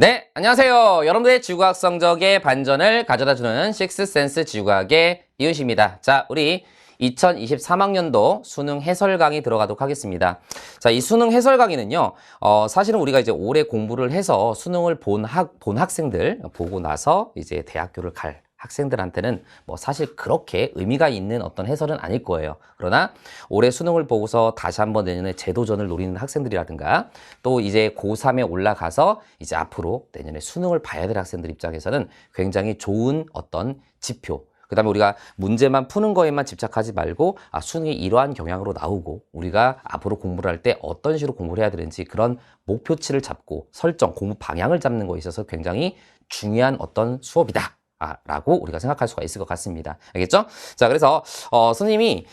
네, 안녕하세요. 여러분들의 지구과학 성적의 반전을 가져다주는 식스센스 지구과학의 이윤식입니다. 자, 우리 2023학년도 수능 해설 강의 들어가도록 하겠습니다. 자, 이 수능 해설 강의는요, 사실은 우리가 이제 올해 공부를 해서 수능을 본 학생들 보고 나서 이제 대학교를 갈 학생들한테는 뭐 사실 그렇게 의미가 있는 어떤 해설은 아닐 거예요. 그러나 올해 수능을 보고서 다시 한번 내년에 재도전을 노리는 학생들이라든가 또 이제 고3에 올라가서 이제 앞으로 내년에 수능을 봐야 될 학생들 입장에서는 굉장히 좋은 어떤 지표, 그 다음에 우리가 문제만 푸는 거에만 집착하지 말고 수능이 이러한 경향으로 나오고 우리가 앞으로 공부를 할 때 어떤 식으로 공부를 해야 되는지 그런 목표치를 잡고 설정, 공부 방향을 잡는 거에 있어서 굉장히 중요한 어떤 수업이다. 라고 우리가 생각할 수가 있을 것 같습니다. 알겠죠? 자, 그래서 선생님이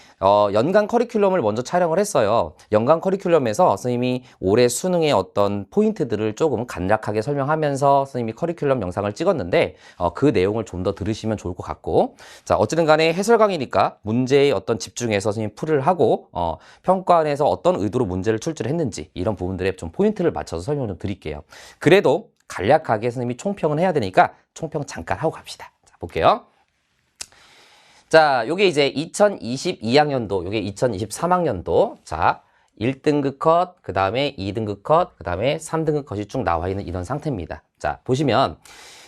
연간 커리큘럼을 먼저 촬영을 했어요. 연간 커리큘럼에서 선생님이 올해 수능의 어떤 포인트들을 조금 간략하게 설명하면서 선생님이 커리큘럼 영상을 찍었는데 그 내용을 좀 더 들으시면 좋을 것 같고, 자, 어쨌든 간에 해설 강의니까 문제에 어떤 집중해서 선생님 풀을 하고 평가원에서 어떤 의도로 문제를 출제를 했는지 이런 부분들에 좀 포인트를 맞춰서 설명을 좀 드릴게요. 그래도 간략하게 선생님이 총평은 해야 되니까 총평 잠깐 하고 갑시다. 자, 볼게요. 자, 요게 이제 2022학년도, 요게 2023학년도. 자, 1등급 컷, 그 다음에 2등급 컷, 그 다음에 3등급 컷이 쭉 나와 있는 이런 상태입니다. 자, 보시면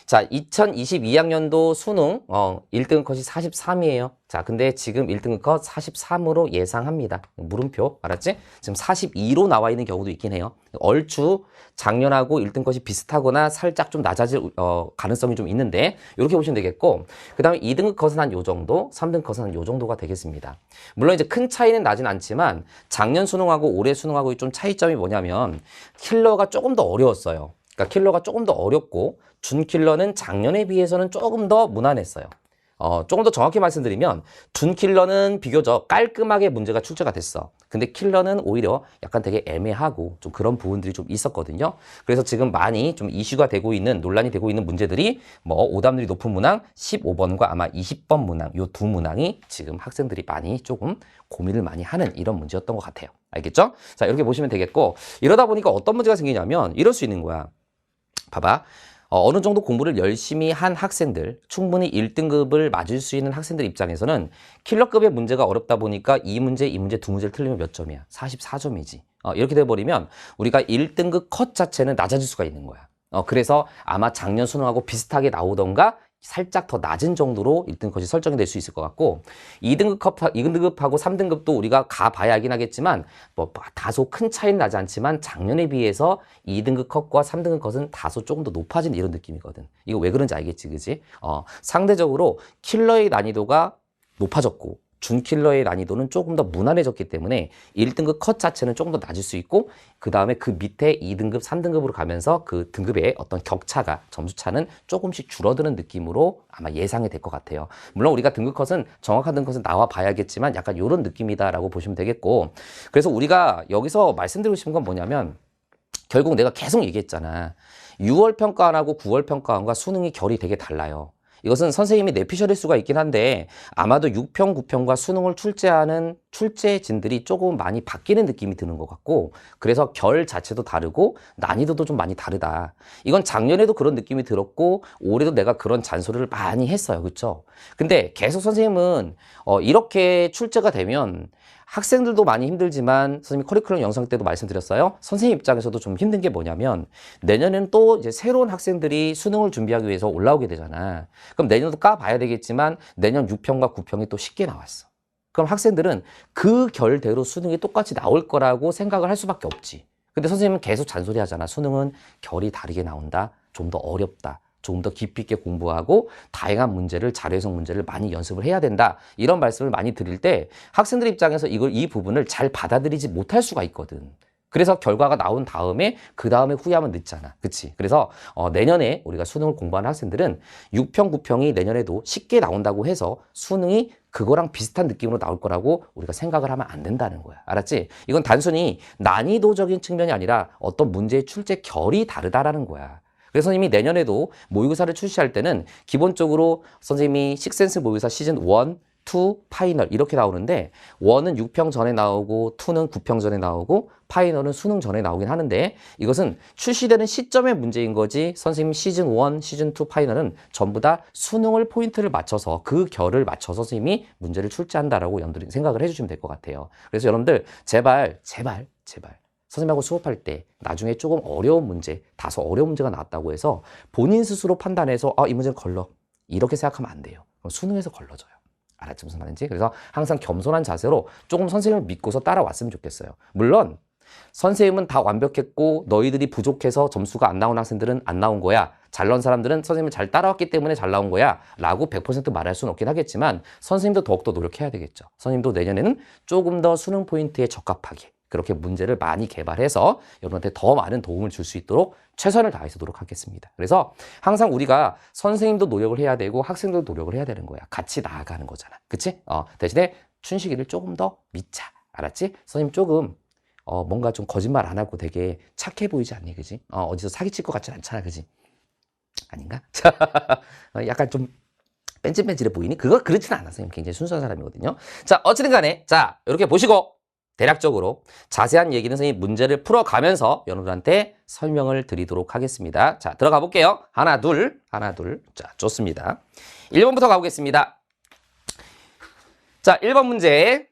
자, 2022학년도 수능 1등급 컷이 43이에요. 자, 근데 지금 1등급 컷 43으로 예상합니다. 물음표, 알았지? 지금 42로 나와 있는 경우도 있긴 해요. 얼추 작년하고 1등급 컷이 비슷하거나 살짝 좀 낮아질 가능성이 좀 있는데 이렇게 보시면 되겠고, 그 다음에 2등급 컷은 한 요 정도, 3등급 컷은 한 요 정도가 되겠습니다. 물론 이제 큰 차이는 나진 않지만 작년 수능하고 올해 수능하고 좀 차이점이 뭐냐면 킬러가 조금 더 어려웠어요. 그러니까 킬러가 조금 더 어렵고 준킬러는 작년에 비해서는 조금 더 무난했어요. 조금 더 정확히 말씀드리면 준킬러는 비교적 깔끔하게 문제가 출제가 됐어. 근데 킬러는 오히려 약간 되게 애매하고 좀 그런 부분들이 좀 있었거든요. 그래서 지금 많이 좀 이슈가 되고 있는, 논란이 되고 있는 문제들이 뭐 오답률이 높은 문항 15번과 아마 20번 문항, 요 두 문항이 지금 학생들이 많이 조금 고민을 많이 하는 이런 문제였던 것 같아요. 알겠죠? 자, 이렇게 보시면 되겠고, 이러다 보니까 어떤 문제가 생기냐면 이럴 수 있는 거야. 봐봐. 어느 정도 공부를 열심히 한 학생들, 충분히 1등급을 맞을 수 있는 학생들 입장에서는 킬러급의 문제가 어렵다 보니까 이 문제, 두 문제를 틀리면 몇 점이야? 44점이지. 이렇게 돼버리면 우리가 1등급 컷 자체는 낮아질 수가 있는 거야. 그래서 아마 작년 수능하고 비슷하게 나오던가 살짝 더 낮은 정도로 1등급 컷이 설정이 될 수 있을 것 같고, 2등급하고 3등급도 우리가 가봐야 알긴 하겠지만 뭐 다소 큰 차이는 나지 않지만 작년에 비해서 2등급 컷과 3등급 컷은 다소 조금 더 높아진 이런 느낌이거든. 이거 왜 그런지 알겠지, 그지? 상대적으로 킬러의 난이도가 높아졌고 준킬러의 난이도는 조금 더 무난해졌기 때문에 1등급 컷 자체는 조금 더 낮을 수 있고, 그 다음에 그 밑에 2등급, 3등급으로 가면서 그 등급의 어떤 격차가, 점수차는 조금씩 줄어드는 느낌으로 아마 예상이 될 것 같아요. 물론 우리가 등급 컷은, 정확한 등급 컷은 나와 봐야겠지만 약간 이런 느낌이다라고 보시면 되겠고, 그래서 우리가 여기서 말씀드리고 싶은 건 뭐냐면 결국 내가 계속 얘기했잖아. 6월 평가원하고 9월 평가원과 수능이 결이 되게 달라요. 이것은 선생님이 내피셜일 수가 있긴 한데 아마도 6평, 9평과 수능을 출제하는 출제진들이 조금 많이 바뀌는 느낌이 드는 것 같고, 그래서 결 자체도 다르고 난이도도 좀 많이 다르다. 이건 작년에도 그런 느낌이 들었고 올해도 내가 그런 잔소리를 많이 했어요. 그렇죠? 근데 계속 선생님은 이렇게 출제가 되면 학생들도 많이 힘들지만 선생님이 커리큘럼 영상 때도 말씀드렸어요. 선생님 입장에서도 좀 힘든 게 뭐냐면 내년에는 또 이제 새로운 학생들이 수능을 준비하기 위해서 올라오게 되잖아. 그럼 내년도 까봐야 되겠지만 내년 6평과 9평이 또 쉽게 나왔어. 그럼 학생들은 그 결대로 수능이 똑같이 나올 거라고 생각을 할 수밖에 없지. 근데 선생님은 계속 잔소리 하잖아. 수능은 결이 다르게 나온다. 좀 더 어렵다. 조금 더 깊이 있게 공부하고 다양한 문제를, 자료해석 문제를 많이 연습을 해야 된다. 이런 말씀을 많이 드릴 때 학생들 입장에서 이 부분을 잘 받아들이지 못할 수가 있거든. 그래서 결과가 나온 다음에 그 다음에 후회하면 늦잖아. 그치? 그래서 내년에 우리가 수능을 공부하는 학생들은 6평, 9평이 내년에도 쉽게 나온다고 해서 수능이 그거랑 비슷한 느낌으로 나올 거라고 우리가 생각을 하면 안 된다는 거야. 알았지? 이건 단순히 난이도적인 측면이 아니라 어떤 문제의 출제 결이 다르다라는 거야. 그래서 선생님이 내년에도 모의고사를 출시할 때는 기본적으로 선생님이 식센스 모의고사 시즌 1, 2 파이널 이렇게 나오는데 1은 6평 전에 나오고 2는 9평 전에 나오고 파이널은 수능 전에 나오긴 하는데 이것은 출시되는 시점의 문제인 거지 선생님 시즌 1, 시즌 2 파이널은 전부 다 수능을 포인트를 맞춰서 그 결을 맞춰서 선생님이 문제를 출제한다라고 여러분들이 생각을 해주시면 될 것 같아요. 그래서 여러분들 제발 선생님하고 수업할 때 나중에 조금 어려운 문제, 다소 어려운 문제가 나왔다고 해서 본인 스스로 판단해서 이 문제는 걸러 이렇게 생각하면 안 돼요. 그럼 수능에서 걸러져요. 알았지 무슨 말인지? 그래서 항상 겸손한 자세로 조금 선생님을 믿고서 따라왔으면 좋겠어요. 물론 선생님은 다 완벽했고 너희들이 부족해서 점수가 안 나온 학생들은 안 나온 거야. 잘 나온 사람들은 선생님을 잘 따라왔기 때문에 잘 나온 거야 라고 100% 말할 수는 없긴 하겠지만 선생님도 더욱더 노력해야 되겠죠. 선생님도 내년에는 조금 더 수능 포인트에 적합하게 그렇게 문제를 많이 개발해서 여러분한테 더 많은 도움을 줄 수 있도록 최선을 다해서 노력하겠습니다. 그래서 항상 우리가 선생님도 노력을 해야 되고 학생들도 노력을 해야 되는 거야. 같이 나아가는 거잖아. 그치? 대신에 춘식이를 조금 더 믿자. 알았지? 선생님 조금 뭔가 좀 거짓말 안 하고 되게 착해 보이지 않니? 그지? 어디서 사기칠 것 같진 않잖아. 그지? 아닌가? 약간 좀 뺀질뺀질해 보이니? 그렇진 않아. 선생님 굉장히 순수한 사람이거든요. 자, 어찌든 간에 자, 이렇게 보시고 대략적으로 자세한 얘기는 선생님 문제를 풀어가면서 여러분들한테 설명을 드리도록 하겠습니다. 자, 들어가 볼게요. 하나, 둘. 자, 좋습니다. 1번부터 가보겠습니다. 자, 1번 문제.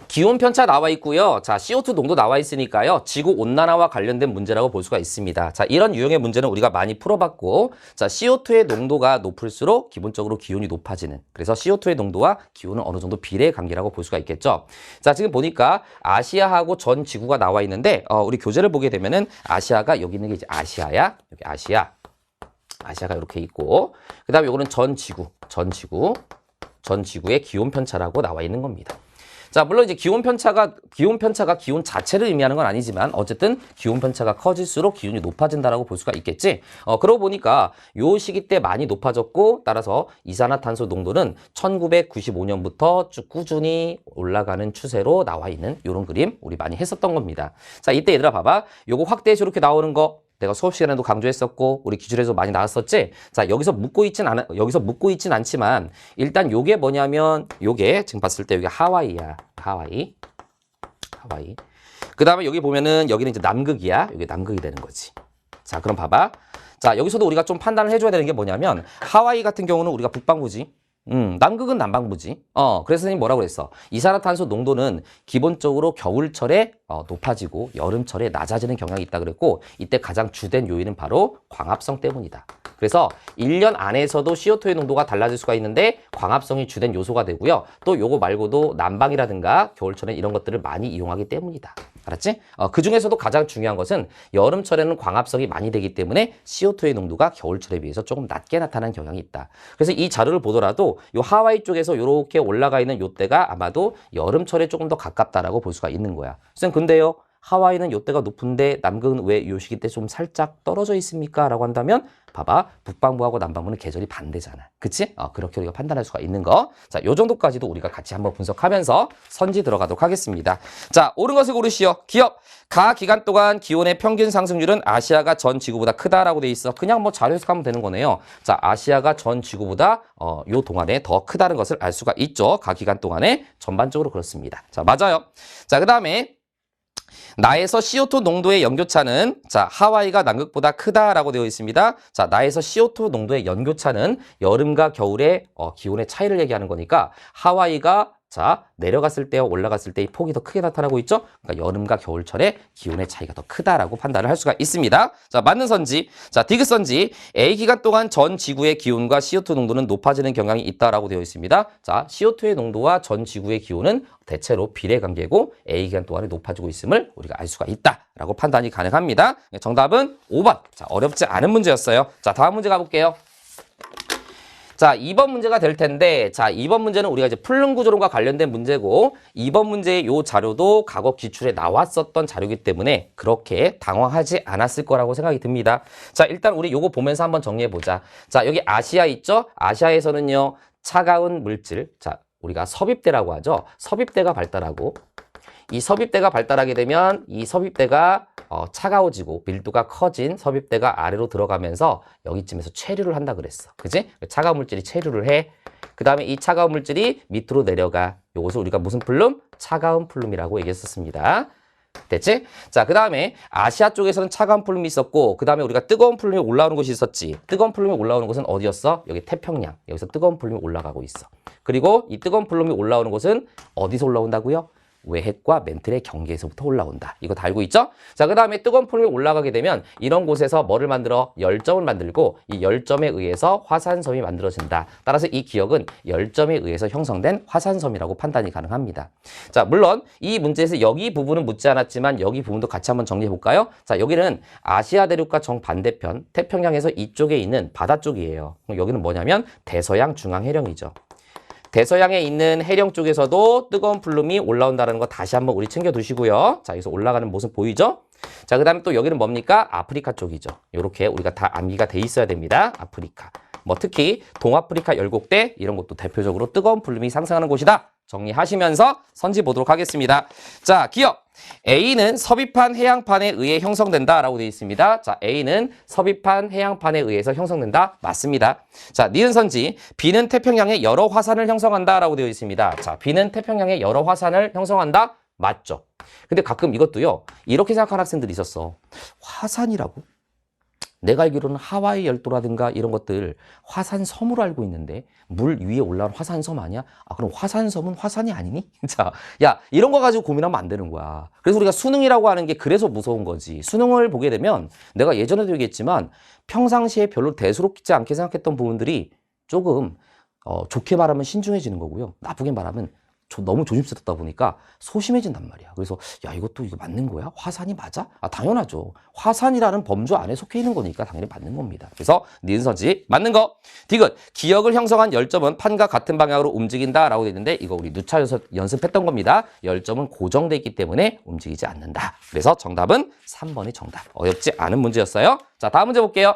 기온 편차 나와 있고요. 자, CO2 농도 나와 있으니까요. 지구 온난화와 관련된 문제라고 볼 수가 있습니다. 자, 이런 유형의 문제는 우리가 많이 풀어봤고, 자, CO2의 농도가 높을수록 기본적으로 기온이 높아지는. 그래서 CO2의 농도와 기온은 어느 정도 비례 관계라고 볼 수가 있겠죠. 자, 지금 보니까 아시아하고 전 지구가 나와 있는데, 우리 교재를 보게 되면은 아시아가 여기 있는 게 이제 아시아야. 여기 아시아가 이렇게 있고, 그 다음에 요거는 전 지구의 기온 편차라고 나와 있는 겁니다. 자, 물론 이제 기온 편차가 기온 자체를 의미하는 건 아니지만 어쨌든 기온 편차가 커질수록 기온이 높아진다라고 볼 수가 있겠지. 그러고 보니까 요 시기 때 많이 높아졌고 따라서 이산화탄소 농도는 1995년부터 쭉 꾸준히 올라가는 추세로 나와 있는 요런 그림 우리 많이 했었던 겁니다. 자, 이때 얘들아 봐봐. 요거 확대해서 이렇게 나오는 거 내가 수업 시간에도 강조했었고 우리 기출에서 많이 나왔었지. 자, 여기서 묶고 있진 않지만 일단 요게 뭐냐면 요게 지금 봤을 때 여기 하와이야. 하와이. 그다음에 여기 보면은 여기는 이제 남극이야. 여기 남극이 되는 거지. 자, 그럼 봐봐. 자, 여기서도 우리가 좀 판단을 해줘야 되는 게 뭐냐면 하와이 같은 경우는 우리가 북반구지. 남극은 남반구지. 그래서 선생님이 뭐라고 그랬어? 이산화탄소 농도는 기본적으로 겨울철에 높아지고 여름철에 낮아지는 경향이 있다 그랬고 이때 가장 주된 요인은 바로 광합성 때문이다. 그래서 1년 안에서도 CO2의 농도가 달라질 수가 있는데 광합성이 주된 요소가 되고요. 또 요거 말고도 난방이라든가 겨울철에 이런 것들을 많이 이용하기 때문이다. 알았지? 그 중에서도 가장 중요한 것은 여름철에는 광합성이 많이 되기 때문에 CO2의 농도가 겨울철에 비해서 조금 낮게 나타나는 경향이 있다. 그래서 이 자료를 보더라도 요 하와이 쪽에서 이렇게 올라가 있는 요 때가 아마도 여름철에 조금 더 가깝다라고 볼 수가 있는 거야. 선생님 근데요. 하와이는 요때가 높은데 남극은 왜 요 시기 때 좀 살짝 떨어져 있습니까? 라고 한다면 봐봐. 북반구하고 남반구는 계절이 반대잖아. 그치? 그렇게 우리가 판단할 수가 있는 거. 자, 요 정도까지도 우리가 같이 한번 분석하면서 선지 들어가도록 하겠습니다. 자, 옳은 것을 고르시오. 기업. 가 기간 동안 기온의 평균 상승률은 아시아가 전 지구보다 크다라고 돼 있어. 그냥 뭐 자료 해석하면 되는 거네요. 자, 아시아가 전 지구보다 요 동안에 더 크다는 것을 알 수가 있죠. 가 기간 동안에 전반적으로 그렇습니다. 자, 맞아요. 자, 그다음에 나에서 CO2 농도의 연교차는 자 하와이가 남극보다 크다라고 되어 있습니다. 자 나에서 CO2 농도의 연교차는 여름과 겨울의 기온의 차이를 얘기하는 거니까 하와이가 자 내려갔을 때와 올라갔을 때의 폭이 더 크게 나타나고 있죠. 그러니까 여름과 겨울철에 기온의 차이가 더 크다라고 판단을 할 수가 있습니다. 자 맞는 선지, 자 디귿선지 A 기간 동안 전 지구의 기온과 CO2 농도는 높아지는 경향이 있다라고 되어 있습니다. 자 CO2의 농도와 전 지구의 기온은 대체로 비례관계고 A 기간 동안에 높아지고 있음을 우리가 알 수가 있다라고 판단이 가능합니다. 정답은 5번. 자 어렵지 않은 문제였어요. 자 다음 문제 가볼게요. 자, 2번 문제가 될 텐데, 자, 2번 문제는 우리가 이제 풀릉 구조론과 관련된 문제고, 2번 문제의 요 자료도 과거 기출에 나왔었던 자료이기 때문에 그렇게 당황하지 않았을 거라고 생각이 듭니다. 자, 일단 우리 요거 보면서 한번 정리해보자. 자, 여기 아시아 있죠? 아시아에서는요, 차가운 물질, 자, 우리가 섭입대라고 하죠? 섭입대가 발달하고, 이 섭입대가 발달하게 되면 이 섭입대가 차가워지고 밀도가 커진 섭입대가 아래로 들어가면서 여기쯤에서 체류를 한다 그랬어. 그지? 차가운 물질이 체류를 해. 그 다음에 이 차가운 물질이 밑으로 내려가. 요것을 우리가 무슨 플룸? 차가운 플룸이라고 얘기했었습니다. 됐지? 자, 그 다음에 아시아 쪽에서는 차가운 플룸이 있었고, 그 다음에 우리가 뜨거운 플룸이 올라오는 곳이 있었지. 뜨거운 플룸이 올라오는 곳은 어디였어? 여기 태평양. 여기서 뜨거운 플룸이 올라가고 있어. 그리고 이 뜨거운 플룸이 올라오는 곳은 어디서 올라온다고요? 외핵과 멘틀의 경계에서부터 올라온다. 이거 다 알고 있죠? 자, 그 다음에 뜨거운 플룸이 올라가게 되면 이런 곳에서 뭐를 만들어? 열점을 만들고 이 열점에 의해서 화산섬이 만들어진다. 따라서 이 기억은 열점에 의해서 형성된 화산섬이라고 판단이 가능합니다. 자, 물론 이 문제에서 여기 부분은 묻지 않았지만 여기 부분도 같이 한번 정리해 볼까요? 자, 여기는 아시아 대륙과 정반대편 태평양에서 이쪽에 있는 바다 쪽이에요. 여기는 뭐냐면 대서양 중앙해령이죠. 대서양에 있는 해령 쪽에서도 뜨거운 플룸이 올라온다는 거 다시 한번 우리 챙겨두시고요. 자, 여기서 올라가는 모습 보이죠? 자, 그 다음에 또 여기는 뭡니까? 아프리카 쪽이죠. 이렇게 우리가 다 암기가 돼 있어야 됩니다. 아프리카. 뭐 특히 동아프리카 열곡대 이런 것도 대표적으로 뜨거운 플룸이 상승하는 곳이다. 정리하시면서 선지 보도록 하겠습니다. 자, 기억. A는 섭입한 해양판에 의해 형성된다라고 되어 있습니다. 자, A는 섭입한 해양판에 의해서 형성된다. 맞습니다. 자, 니은 선지. B는 태평양에 여러 화산을 형성한다라고 되어 있습니다. 자, B는 태평양에 여러 화산을 형성한다. 맞죠. 근데 가끔 이것도요. 이렇게 생각하는 학생들이 있었어. 화산이라고? 내가 알기로는 하와이 열도라든가 이런 것들 화산섬으로 알고 있는데 물 위에 올라온 화산섬 아니야? 아, 그럼 화산섬은 화산이 아니니? 자, 야, 이런 거 가지고 고민하면 안 되는 거야. 그래서 우리가 수능이라고 하는 게 그래서 무서운 거지. 수능을 보게 되면 내가 예전에도 얘기했지만 평상시에 별로 대수롭지 않게 생각했던 부분들이 조금 좋게 말하면 신중해지는 거고요. 나쁘게 말하면 너무 조심스럽다 보니까 소심해진단 말이야. 그래서 야, 이거 맞는 거야? 화산이 맞아? 아, 당연하죠. 화산이라는 범주 안에 속해 있는 거니까 당연히 맞는 겁니다. 그래서 니은 선지 맞는 거. 디귿. 기억을 형성한 열점은 판과 같은 방향으로 움직인다라고 되어 있는데 이거 우리 누차 연습했던 겁니다. 열점은 고정돼 있기 때문에 움직이지 않는다. 그래서 정답은 3번이 정답. 어렵지 않은 문제였어요. 자, 다음 문제 볼게요.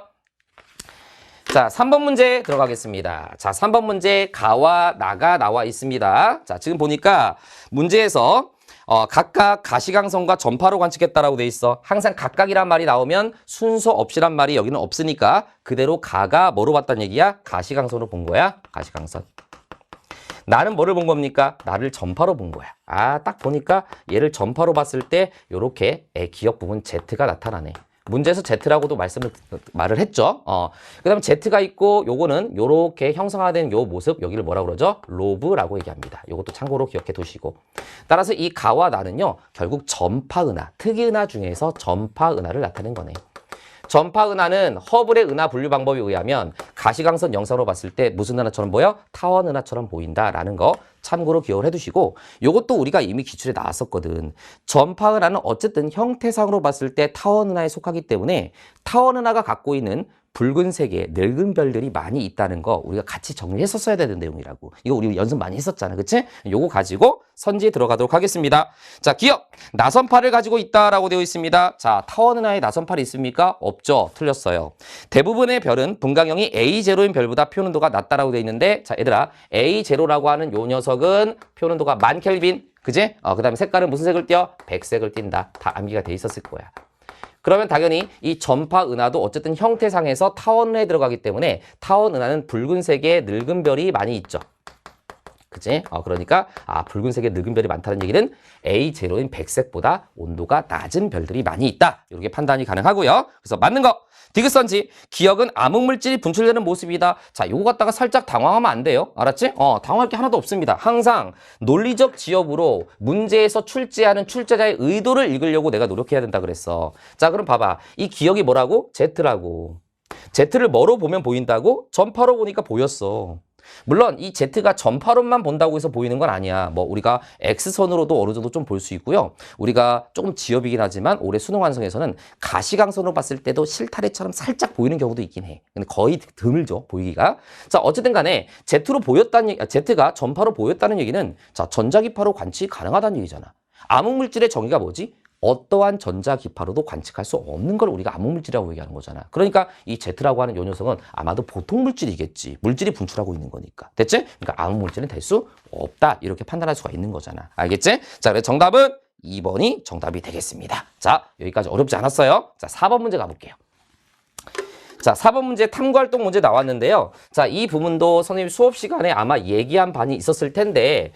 자, 3번 문제 들어가겠습니다. 자, 3번 문제 가와 나가 나와 있습니다. 자, 지금 보니까 문제에서 각각 가시광선과 전파로 관측했다라고 돼 있어. 항상 각각이란 말이 나오면 순서 없이란 말이 여기는 없으니까 그대로 가가 뭐로 봤단 얘기야? 가시광선으로 본 거야. 가시광선. 나는 뭐를 본 겁니까? 나를 전파로 본 거야. 아, 딱 보니까 얘를 전파로 봤을 때 요렇게 기억 부분 Z가 나타나네. 문제에서 Z라고도 말을 했죠. 그 다음에 Z가 있고 요거는 요렇게 형성화된 요 모습 여기를 뭐라고 그러죠? 로브라고 얘기합니다. 요것도 참고로 기억해 두시고. 따라서 이 가와 나는요 결국 전파은하, 특이은하 중에서 전파은하를 나타낸 거네. 전파은하는 허블의 은하 분류 방법에 의하면 가시광선 영상으로 봤을 때 무슨 은하처럼 보여? 타원 은하처럼 보인다라는 거 참고로 기억을 해두시고 요것도 우리가 이미 기출에 나왔었거든. 전파은하는 어쨌든 형태상으로 봤을 때 타원 은하에 속하기 때문에 타원 은하가 갖고 있는 붉은색의 늙은 별들이 많이 있다는 거 우리가 같이 정리했었어야 되는 내용이라고. 이거 우리 연습 많이 했었잖아. 그치? 요거 가지고 선지에 들어가도록 하겠습니다. 자, 기억! 나선파를 가지고 있다라고 되어 있습니다. 자, 타원 은하에 나선파이 있습니까? 없죠. 틀렸어요. 대부분의 별은 분광형이 A0인 별보다 표현온도가 낮다라고 되어 있는데 자, 얘들아 A0라고 하는 요 녀석은 표현온도가 10,000켈빈. 그지? 그 다음에 색깔은 무슨 색을 띄어? 백색을 띈다. 다 암기가 돼 있었을 거야. 그러면 당연히 이 전파 은하도 어쨌든 형태상에서 타원 은하에 들어가기 때문에 타원 은하는 붉은색의 늙은 별이 많이 있죠. 그치? 그러니까 붉은색의 늙은 별이 많다는 얘기는 A0인 백색보다 온도가 낮은 별들이 많이 있다. 이렇게 판단이 가능하고요. 그래서 맞는 거. 디귿선지. 기억은 암흑물질이 분출되는 모습이다. 자, 요거 갖다가 살짝 당황하면 안 돼요. 알았지? 당황할 게 하나도 없습니다. 항상 논리적 지역으로 문제에서 출제하는 출제자의 의도를 읽으려고 내가 노력해야 된다 그랬어. 자, 그럼 봐봐. 이 기억이 뭐라고? Z라고. Z를 뭐로 보면 보인다고? 전파로 보니까 보였어. 물론 이 Z가 전파로만 본다고 해서 보이는 건 아니야. 뭐 우리가 X선으로도 어느 정도 좀 볼 수 있고요. 우리가 조금 지엽이긴 하지만 올해 수능 완성에서는 가시광선으로 봤을 때도 실타래처럼 살짝 보이는 경우도 있긴 해. 근데 거의 드물죠, 보이기가. 자, 어쨌든 간에 Z가 전파로 보였다는 얘기는 자, 전자기파로 관측이 가능하다는 얘기잖아. 암흑물질의 정의가 뭐지? 어떠한 전자기파로도 관측할 수 없는 걸 우리가 암흑물질이라고 얘기하는 거잖아. 그러니까 이 Z라고 하는 요 녀석은 아마도 보통 물질이겠지. 물질이 분출하고 있는 거니까. 됐지? 그러니까 암흑물질은 될 수 없다. 이렇게 판단할 수가 있는 거잖아. 알겠지? 자, 그래서 정답은 2번이 정답이 되겠습니다. 자, 여기까지 어렵지 않았어요? 자, 4번 문제 가볼게요. 자, 4번 문제 탐구활동 문제 나왔는데요. 자, 이 부분도 선생님 수업 시간에 아마 얘기한 반이 있었을 텐데,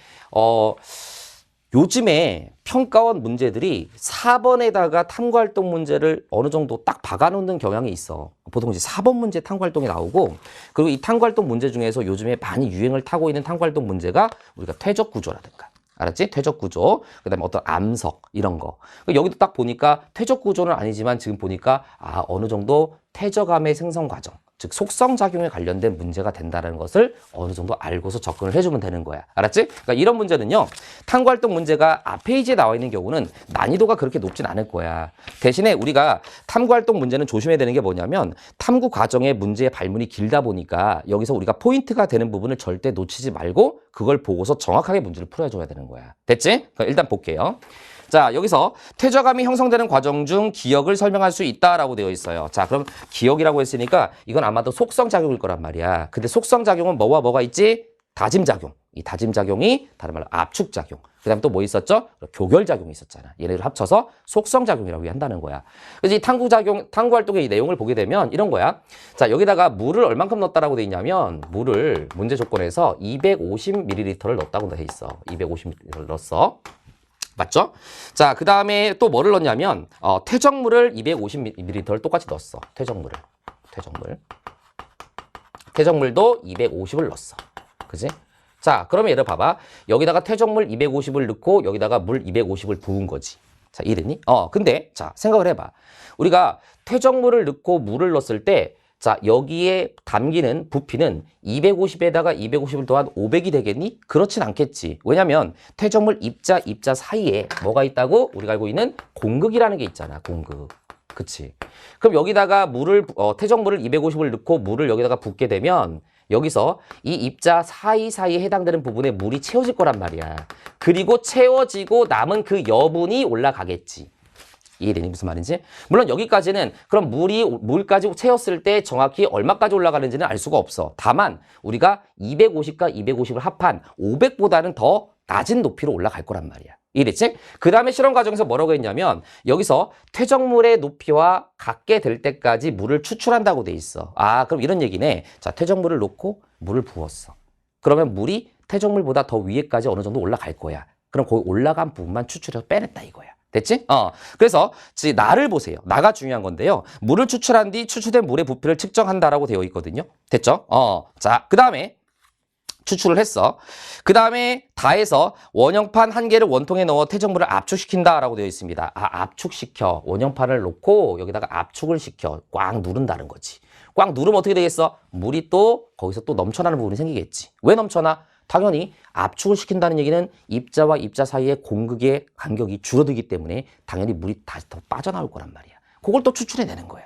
요즘에 평가원 문제들이 4번에다가 탐구활동 문제를 어느 정도 딱 박아놓는 경향이 있어. 보통 이제 4번 문제 탐구활동이 나오고, 그리고 이 탐구활동 문제 중에서 요즘에 많이 유행을 타고 있는 탐구활동 문제가 우리가 퇴적구조라든가, 알았지? 퇴적구조, 그 다음에 어떤 암석, 이런 거. 여기도 딱 보니까 퇴적구조는 아니지만 지금 보니까 어느 정도 퇴적암의 생성 과정, 즉 속성작용에 관련된 문제가 된다는 것을 어느 정도 알고서 접근을 해주면 되는 거야. 알았지? 그러니까 이런 문제는요, 탐구활동 문제가 앞 페이지에 나와 있는 경우는 난이도가 그렇게 높진 않을 거야. 대신에 우리가 탐구활동 문제는 조심해야 되는 게 뭐냐면, 탐구 과정의 문제의 발문이 길다 보니까 여기서 우리가 포인트가 되는 부분을 절대 놓치지 말고 그걸 보고서 정확하게 문제를 풀어줘야 되는 거야. 됐지? 그럼 일단 볼게요. 자, 여기서 퇴적암이 형성되는 과정 중 기억을 설명할 수 있다라고 되어 있어요. 자, 그럼 기억이라고 했으니까 이건 아마도 속성작용일 거란 말이야. 근데 속성작용은 뭐와 뭐가 있지? 다짐작용. 이 다짐작용이 다른 말로 압축작용. 그 다음에 또 뭐 있었죠? 교결작용이 있었잖아. 얘네를 합쳐서 속성작용이라고 한다는 거야. 그래서 이 탐구활동의 이 내용을 보게 되면 이런 거야. 자, 여기다가 물을 얼만큼 넣었다라고 돼 있냐면, 물을 문제 조건에서 250ml를 넣었다고 돼 있어. 250ml를 넣었어. 맞죠? 자, 그 다음에 또 뭐를 넣냐면, 퇴적물을 250ml를 똑같이 넣었어. 퇴적물도 250을 넣었어. 그지? 자, 그러면 얘를 봐봐. 여기다가 퇴적물 250을 넣고 여기다가 물 250을 부은 거지. 자, 이해됐니? 근데 자, 생각을 해봐. 우리가 퇴적물을 넣고 물을 넣었을 때, 자, 여기에 담기는 부피는 250에다가 250을 더한 500이 되겠니? 그렇진 않겠지. 왜냐면 퇴적물 입자 사이에 뭐가 있다고? 우리가 알고 있는 공극이라는 게 있잖아. 공극. 그치? 그럼 여기다가 퇴적물을 250을 넣고 물을 여기다가 붓게 되면 여기서 이 입자 사이사이에 해당되는 부분에 물이 채워질 거란 말이야. 그리고 채워지고 남은 그 여분이 올라가겠지. 이해되니? 무슨 말인지? 물론 여기까지는 그럼 물까지 채웠을 때 정확히 얼마까지 올라가는지는 알 수가 없어. 다만 우리가 250과 250을 합한 500보다는 더 낮은 높이로 올라갈 거란 말이야. 이해됐지? 그 다음에 실험 과정에서 뭐라고 했냐면, 여기서 퇴적물의 높이와 같게 될 때까지 물을 추출한다고 돼 있어. 그럼 이런 얘기네. 자, 퇴적물을 넣고 물을 부었어. 그러면 물이 퇴적물보다 더 위에까지 어느 정도 올라갈 거야. 그럼 거기 올라간 부분만 추출해서 빼냈다 이거야. 됐지? 그래서 나를 보세요. 나가 중요한 건데요. 물을 추출한 뒤 추출된 물의 부피를 측정한다라고 되어 있거든요. 됐죠? 자, 그 다음에 추출을 했어. 그 다음에 다해서 원형판 한 개를 원통에 넣어 퇴적물을 압축시킨다라고 되어 있습니다. 압축시켜. 원형판을 놓고 여기다가 압축을 시켜. 꽉 누른다는 거지. 꽉 누르면 어떻게 되겠어? 물이 또 거기서 또 넘쳐나는 부분이 생기겠지. 왜 넘쳐나? 당연히 압축을 시킨다는 얘기는 입자와 입자 사이의 공극의 간격이 줄어들기 때문에 당연히 물이 다시 더 빠져나올 거란 말이야. 그걸 또 추출해내는 거야.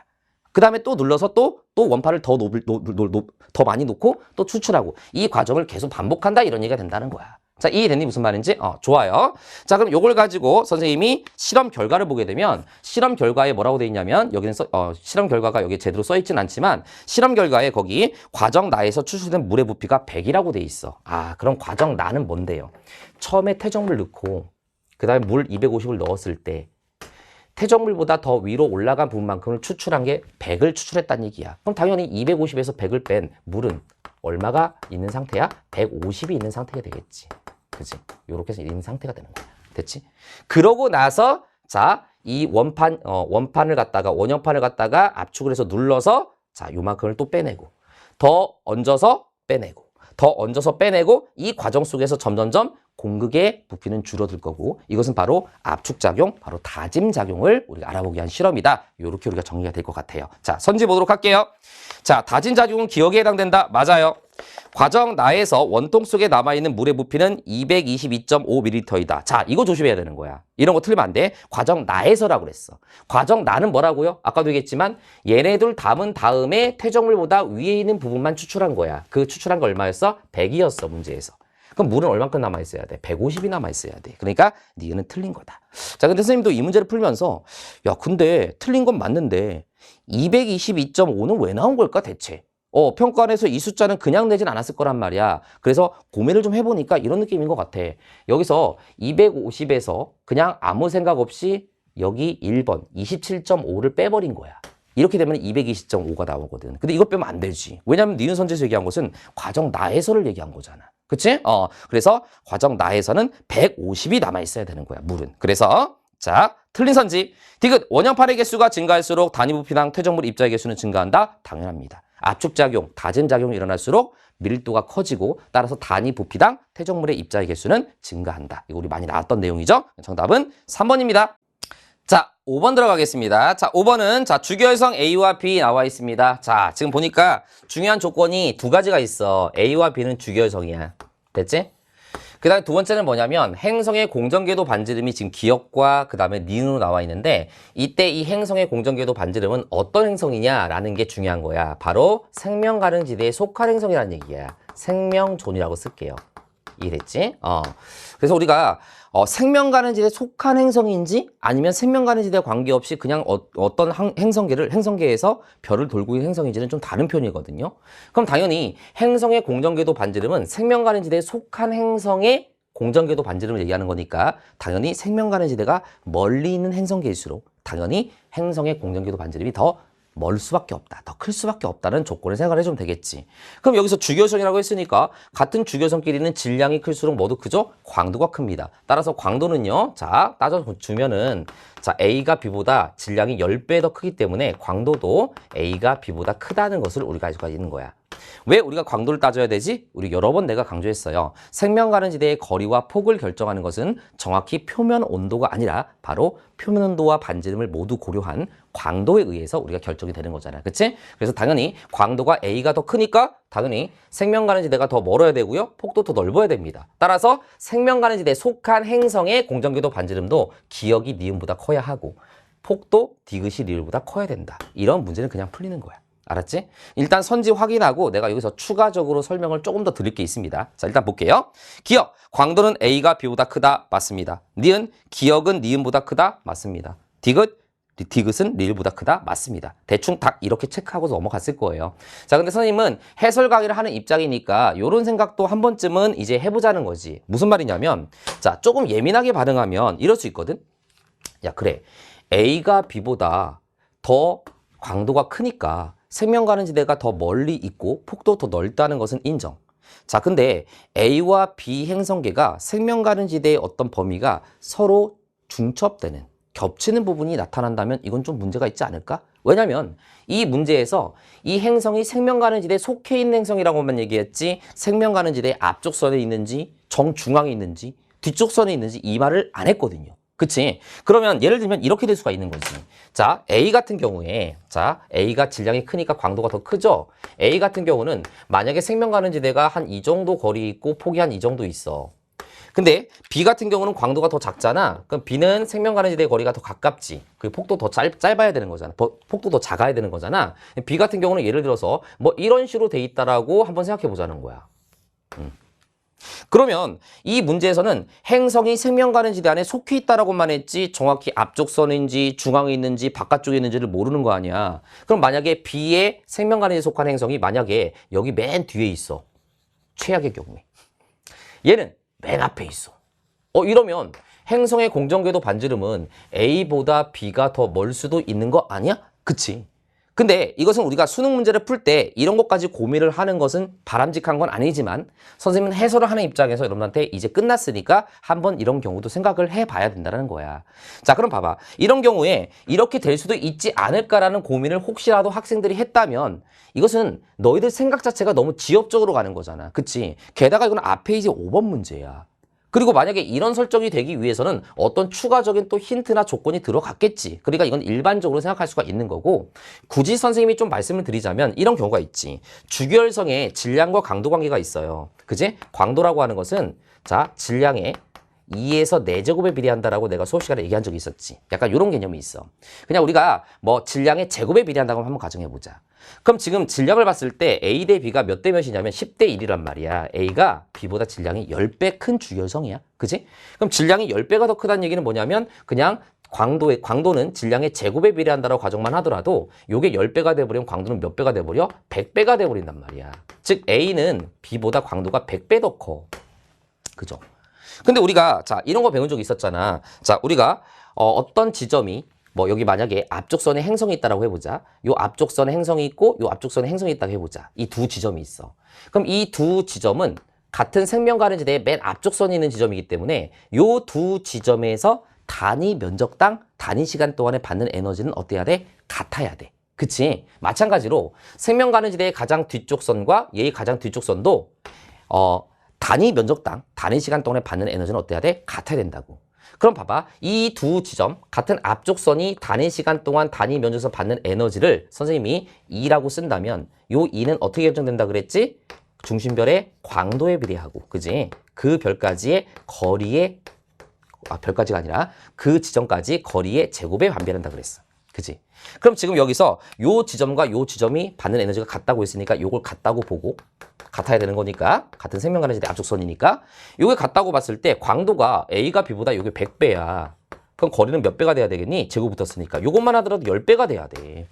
그 다음에 또 눌러서 또 원판을 더 많이 놓고 또 추출하고, 이 과정을 계속 반복한다 이런 얘기가 된다는 거야. 자, 이해됐니? 무슨 말인지? 좋아요. 자, 그럼 요걸 가지고 선생님이 실험 결과를 보게 되면, 실험 결과에 뭐라고 돼 있냐면, 여기는 실험 결과가 여기 제대로 써 있진 않지만, 실험 결과에 거기 과정 나에서 추출된 물의 부피가 100이라고 돼 있어. 그럼 과정 나는 뭔데요? 처음에 퇴적물 넣고 그 다음에 물 250을 넣었을 때 퇴적물보다 더 위로 올라간 부분만큼을 추출한 게 100을 추출했다는 얘기야. 그럼 당연히 250에서 100을 뺀 물은 얼마가 있는 상태야? 150이 있는 상태가 되겠지. 그치? 요렇게 해서 있는 상태가 되는 거야. 됐지? 그러고 나서, 자, 이 원형판을 갖다가 압축을 해서 눌러서, 자, 요만큼을 또 빼내고, 더 얹어서 빼내고, 이 과정 속에서 점점점 공극의 부피는 줄어들 거고, 이것은 바로 압축작용, 바로 다짐작용을 우리가 알아보기 위한 실험이다. 이렇게 우리가 정리가 될 것 같아요. 자, 선지 보도록 할게요. 자, 다짐작용은 기억에 해당된다. 맞아요. 과정 나에서 원통 속에 남아있는 물의 부피는 222.5ml이다. 자, 이거 조심해야 되는 거야. 이런 거 틀리면 안 돼. 과정 나에서라고 그랬어. 과정 나는 뭐라고요? 아까도 얘기했지만 얘네들 담은 다음에 퇴적물보다 위에 있는 부분만 추출한 거야. 그 추출한 거 얼마였어? 100이었어, 문제에서. 그럼 물은 얼만큼 남아있어야 돼? 150이 남아있어야 돼. 그러니까 니은은 틀린 거다. 자, 근데 선생님도 이 문제를 풀면서, 야, 근데 틀린 건 맞는데 222.5는 왜 나온 걸까 대체? 평가원에서 이 숫자는 그냥 내진 않았을 거란 말이야. 그래서 고민을 좀 해보니까 이런 느낌인 것 같아. 여기서 250에서 그냥 아무 생각 없이 여기 1번 27.5를 빼버린 거야. 이렇게 되면 220.5가 나오거든. 근데 이거 빼면 안 되지. 왜냐면 니은 선지에서 얘기한 것은 과정 나에서를 얘기한 거잖아. 그치? 그래서 과정 나에서는 150이 남아있어야 되는 거야, 물은. 그래서 자, 틀린 선지. 디귿, 원형팔의 개수가 증가할수록 단위 부피당 퇴적물 입자의 개수는 증가한다? 당연합니다. 압축작용, 다짐작용이 일어날수록 밀도가 커지고 따라서 단위 부피당 퇴적물의 입자의 개수는 증가한다. 이거 우리 많이 나왔던 내용이죠? 정답은 3번입니다. 자, 5번 들어가겠습니다. 자, 5번은 자, 주결성 A와 B 나와 있습니다. 자, 지금 보니까 중요한 조건이 두 가지가 있어. A와 B는 주결성이야. 됐지? 그 다음에 두 번째는 뭐냐면 행성의 공전궤도 반지름이 지금 기역과 그 다음에 니은으로 나와 있는데 이때 이 행성의 공전궤도 반지름은 어떤 행성이냐라는 게 중요한 거야. 바로 생명가능지대에 속한 행성이라는 얘기야. 생명존이라고 쓸게요. 이해됐지? 그래서 우리가 생명가능지대에 속한 행성인지 아니면 생명가능지대와 관계없이 그냥 어떤 행성계에서 별을 돌고 있는 행성인지는 좀 다른 편이거든요. 그럼 당연히 행성의 공전궤도 반지름은 생명가능지대에 속한 행성의 공전궤도 반지름을 얘기하는 거니까 당연히 생명가능지대가 멀리 있는 행성계일수록 당연히 행성의 공전궤도 반지름이 더 멀 수밖에 없다. 더 클 수밖에 없다는 조건을 생각을 해주면 되겠지. 그럼 여기서 주결성이라고 했으니까 같은 주결성끼리는 질량이 클수록 뭐도 크죠? 광도가 큽니다. 따라서 광도는요. 자, 따져주면은 자, A가 B보다 질량이 10배 더 크기 때문에 광도도 A가 B보다 크다는 것을 우리가 알 수가 있는 거야. 왜 우리가 광도를 따져야 되지? 우리 여러 번 내가 강조했어요. 생명가능지대의 거리와 폭을 결정하는 것은 정확히 표면 온도가 아니라 바로 표면 온도와 반지름을 모두 고려한 광도에 의해서 우리가 결정이 되는 거잖아요. 그치? 그래서 당연히 광도가 A가 더 크니까 당연히 생명가능지대가 더 멀어야 되고요. 폭도 더 넓어야 됩니다. 따라서 생명가능지대에 속한 행성의 공전궤도 반지름도 기역이 니은보다 커야 하고 폭도 디귿이 리을보다 커야 된다. 이런 문제는 그냥 풀리는 거야. 알았지? 일단 선지 확인하고 내가 여기서 추가적으로 설명을 조금 더 드릴 게 있습니다. 자, 일단 볼게요. 기역, 광도는 A가 B보다 크다. 맞습니다. 니은, 기역은 니은보다 크다. 맞습니다. 디귿은 리을보다 크다. 맞습니다. 대충 딱 이렇게 체크하고 넘어갔을 거예요. 자, 근데 선생님은 해설 강의를 하는 입장이니까 이런 생각도 한 번쯤은 이제 해보자는 거지. 무슨 말이냐면 자, 조금 예민하게 반응하면 이럴 수 있거든. 야, 그래. A가 B보다 더 광도가 크니까 생명가능지대가 더 멀리 있고 폭도 더 넓다는 것은 인정. 자, 근데 A와 B 행성계가 생명가능지대의 어떤 범위가 서로 중첩되는, 겹치는 부분이 나타난다면 이건 좀 문제가 있지 않을까? 왜냐면 이 문제에서 이 행성이 생명가능지대에 속해 있는 행성이라고만 얘기했지 생명가능지대의 앞쪽 선에 있는지 정중앙에 있는지 뒤쪽 선에 있는지 이 말을 안 했거든요. 그치? 그러면 예를 들면 이렇게 될 수가 있는 거지. 자, A 같은 경우에 자, A가 질량이 크니까 광도가 더 크죠? A 같은 경우는 만약에 생명가능지대가 한 이 정도 거리 있고 폭이 한 이 정도 있어. 근데 B 같은 경우는 광도가 더 작잖아. 그럼 B는 생명가능지대의 거리가 더 가깝지. 그 폭도 더 짧아야 되는 거잖아. 폭도 더 작아야 되는 거잖아. B 같은 경우는 예를 들어서 뭐 이런 식으로 돼 있다라고 한번 생각해 보자는 거야. 그러면 이 문제에서는 행성이 생명가능지대 안에 속해 있다라고만 했지 정확히 앞쪽 선인지 중앙에 있는지 바깥쪽에 있는지를 모르는 거 아니야. 그럼 만약에 B의 생명가능지대에 속한 행성이 만약에 여기 맨 뒤에 있어. 최악의 경우에. 얘는 맨 앞에 있어. 이러면 행성의 공전궤도 반지름은 A보다 B가 더 멀 수도 있는 거 아니야? 그치? 근데 이것은 우리가 수능 문제를 풀 때 이런 것까지 고민을 하는 것은 바람직한 건 아니지만 선생님은 해설을 하는 입장에서 여러분한테 이제 끝났으니까 한번 이런 경우도 생각을 해봐야 된다는 거야. 자, 그럼 봐봐. 이런 경우에 이렇게 될 수도 있지 않을까라는 고민을 혹시라도 학생들이 했다면 이것은 너희들 생각 자체가 너무 지엽적으로 가는 거잖아. 그치? 게다가 이건 앞에 이제 5번 문제야. 그리고 만약에 이런 설정이 되기 위해서는 어떤 추가적인 또 힌트나 조건이 들어갔겠지. 그러니까 이건 일반적으로 생각할 수가 있는 거고 굳이 선생님이 좀 말씀을 드리자면 이런 경우가 있지. 주결성에 질량과 강도 관계가 있어요. 그지? 광도라고 하는 것은 자, 질량의 2에서 4제곱에 비례한다라고 내가 수업 시간에 얘기한 적이 있었지. 약간 이런 개념이 있어. 그냥 우리가 뭐 질량의 제곱에 비례한다고 한번 가정해보자. 그럼 지금 질량을 봤을 때 A 대 B가 몇 대 몇이냐면 10대 1이란 말이야. A가 B보다 질량이 10배 큰 주결성이야. 그지? 그럼 질량이 10배가 더 크다는 얘기는 뭐냐면 그냥 광도는 질량의 제곱에 비례한다라고 가정만 하더라도 요게 10배가 돼버리면 광도는 몇 배가 돼버려? 100배가 돼버린단 말이야. 즉 A는 B보다 광도가 100배 더 커. 그죠? 근데 우리가 자 이런 거 배운 적이 있었잖아. 자 우리가 어떤 지점이 뭐 여기 만약에 앞쪽선에 행성이 있다라고 해보자. 요 앞쪽선에 행성이 있고 요 앞쪽선에 행성이 있다고 해보자. 이 두 지점이 있어. 그럼 이 두 지점은 같은 생명 가는 지대의 맨 앞쪽선에 있는 지점이기 때문에 요 두 지점에서 단위 면적당 단위 시간 동안에 받는 에너지는 어때야 돼? 같아야 돼. 그치? 마찬가지로 생명 가는 지대의 가장 뒤쪽 선과 얘의 가장 뒤쪽 선도 단위 면적당 단위 시간 동안에 받는 에너지는 어때야 돼? 같아야 된다고. 그럼 봐봐. 이 두 지점 같은 앞쪽 선이 단위 시간 동안 단위 면적에서 받는 에너지를 선생님이 E라고 쓴다면 요 E는 어떻게 결정된다 그랬지? 중심별의 광도에 비례하고 그지? 그 별까지의 거리의 별까지가 아니라 그 지점까지 거리의 제곱에 반비한다 그랬어. 그지? 그럼 지금 여기서 요 지점과 요 지점이 받는 에너지가 같다고 했으니까 요걸 같다고 보고 같아야 되는 거니까 같은 생명 가는 지대 앞쪽선이니까 요게 같다고 봤을 때 광도가 A가 B보다 요게 100배야. 그럼 거리는 몇 배가 돼야 되겠니? 제곱 붙었으니까 요것만 하더라도 10배가 돼야 돼.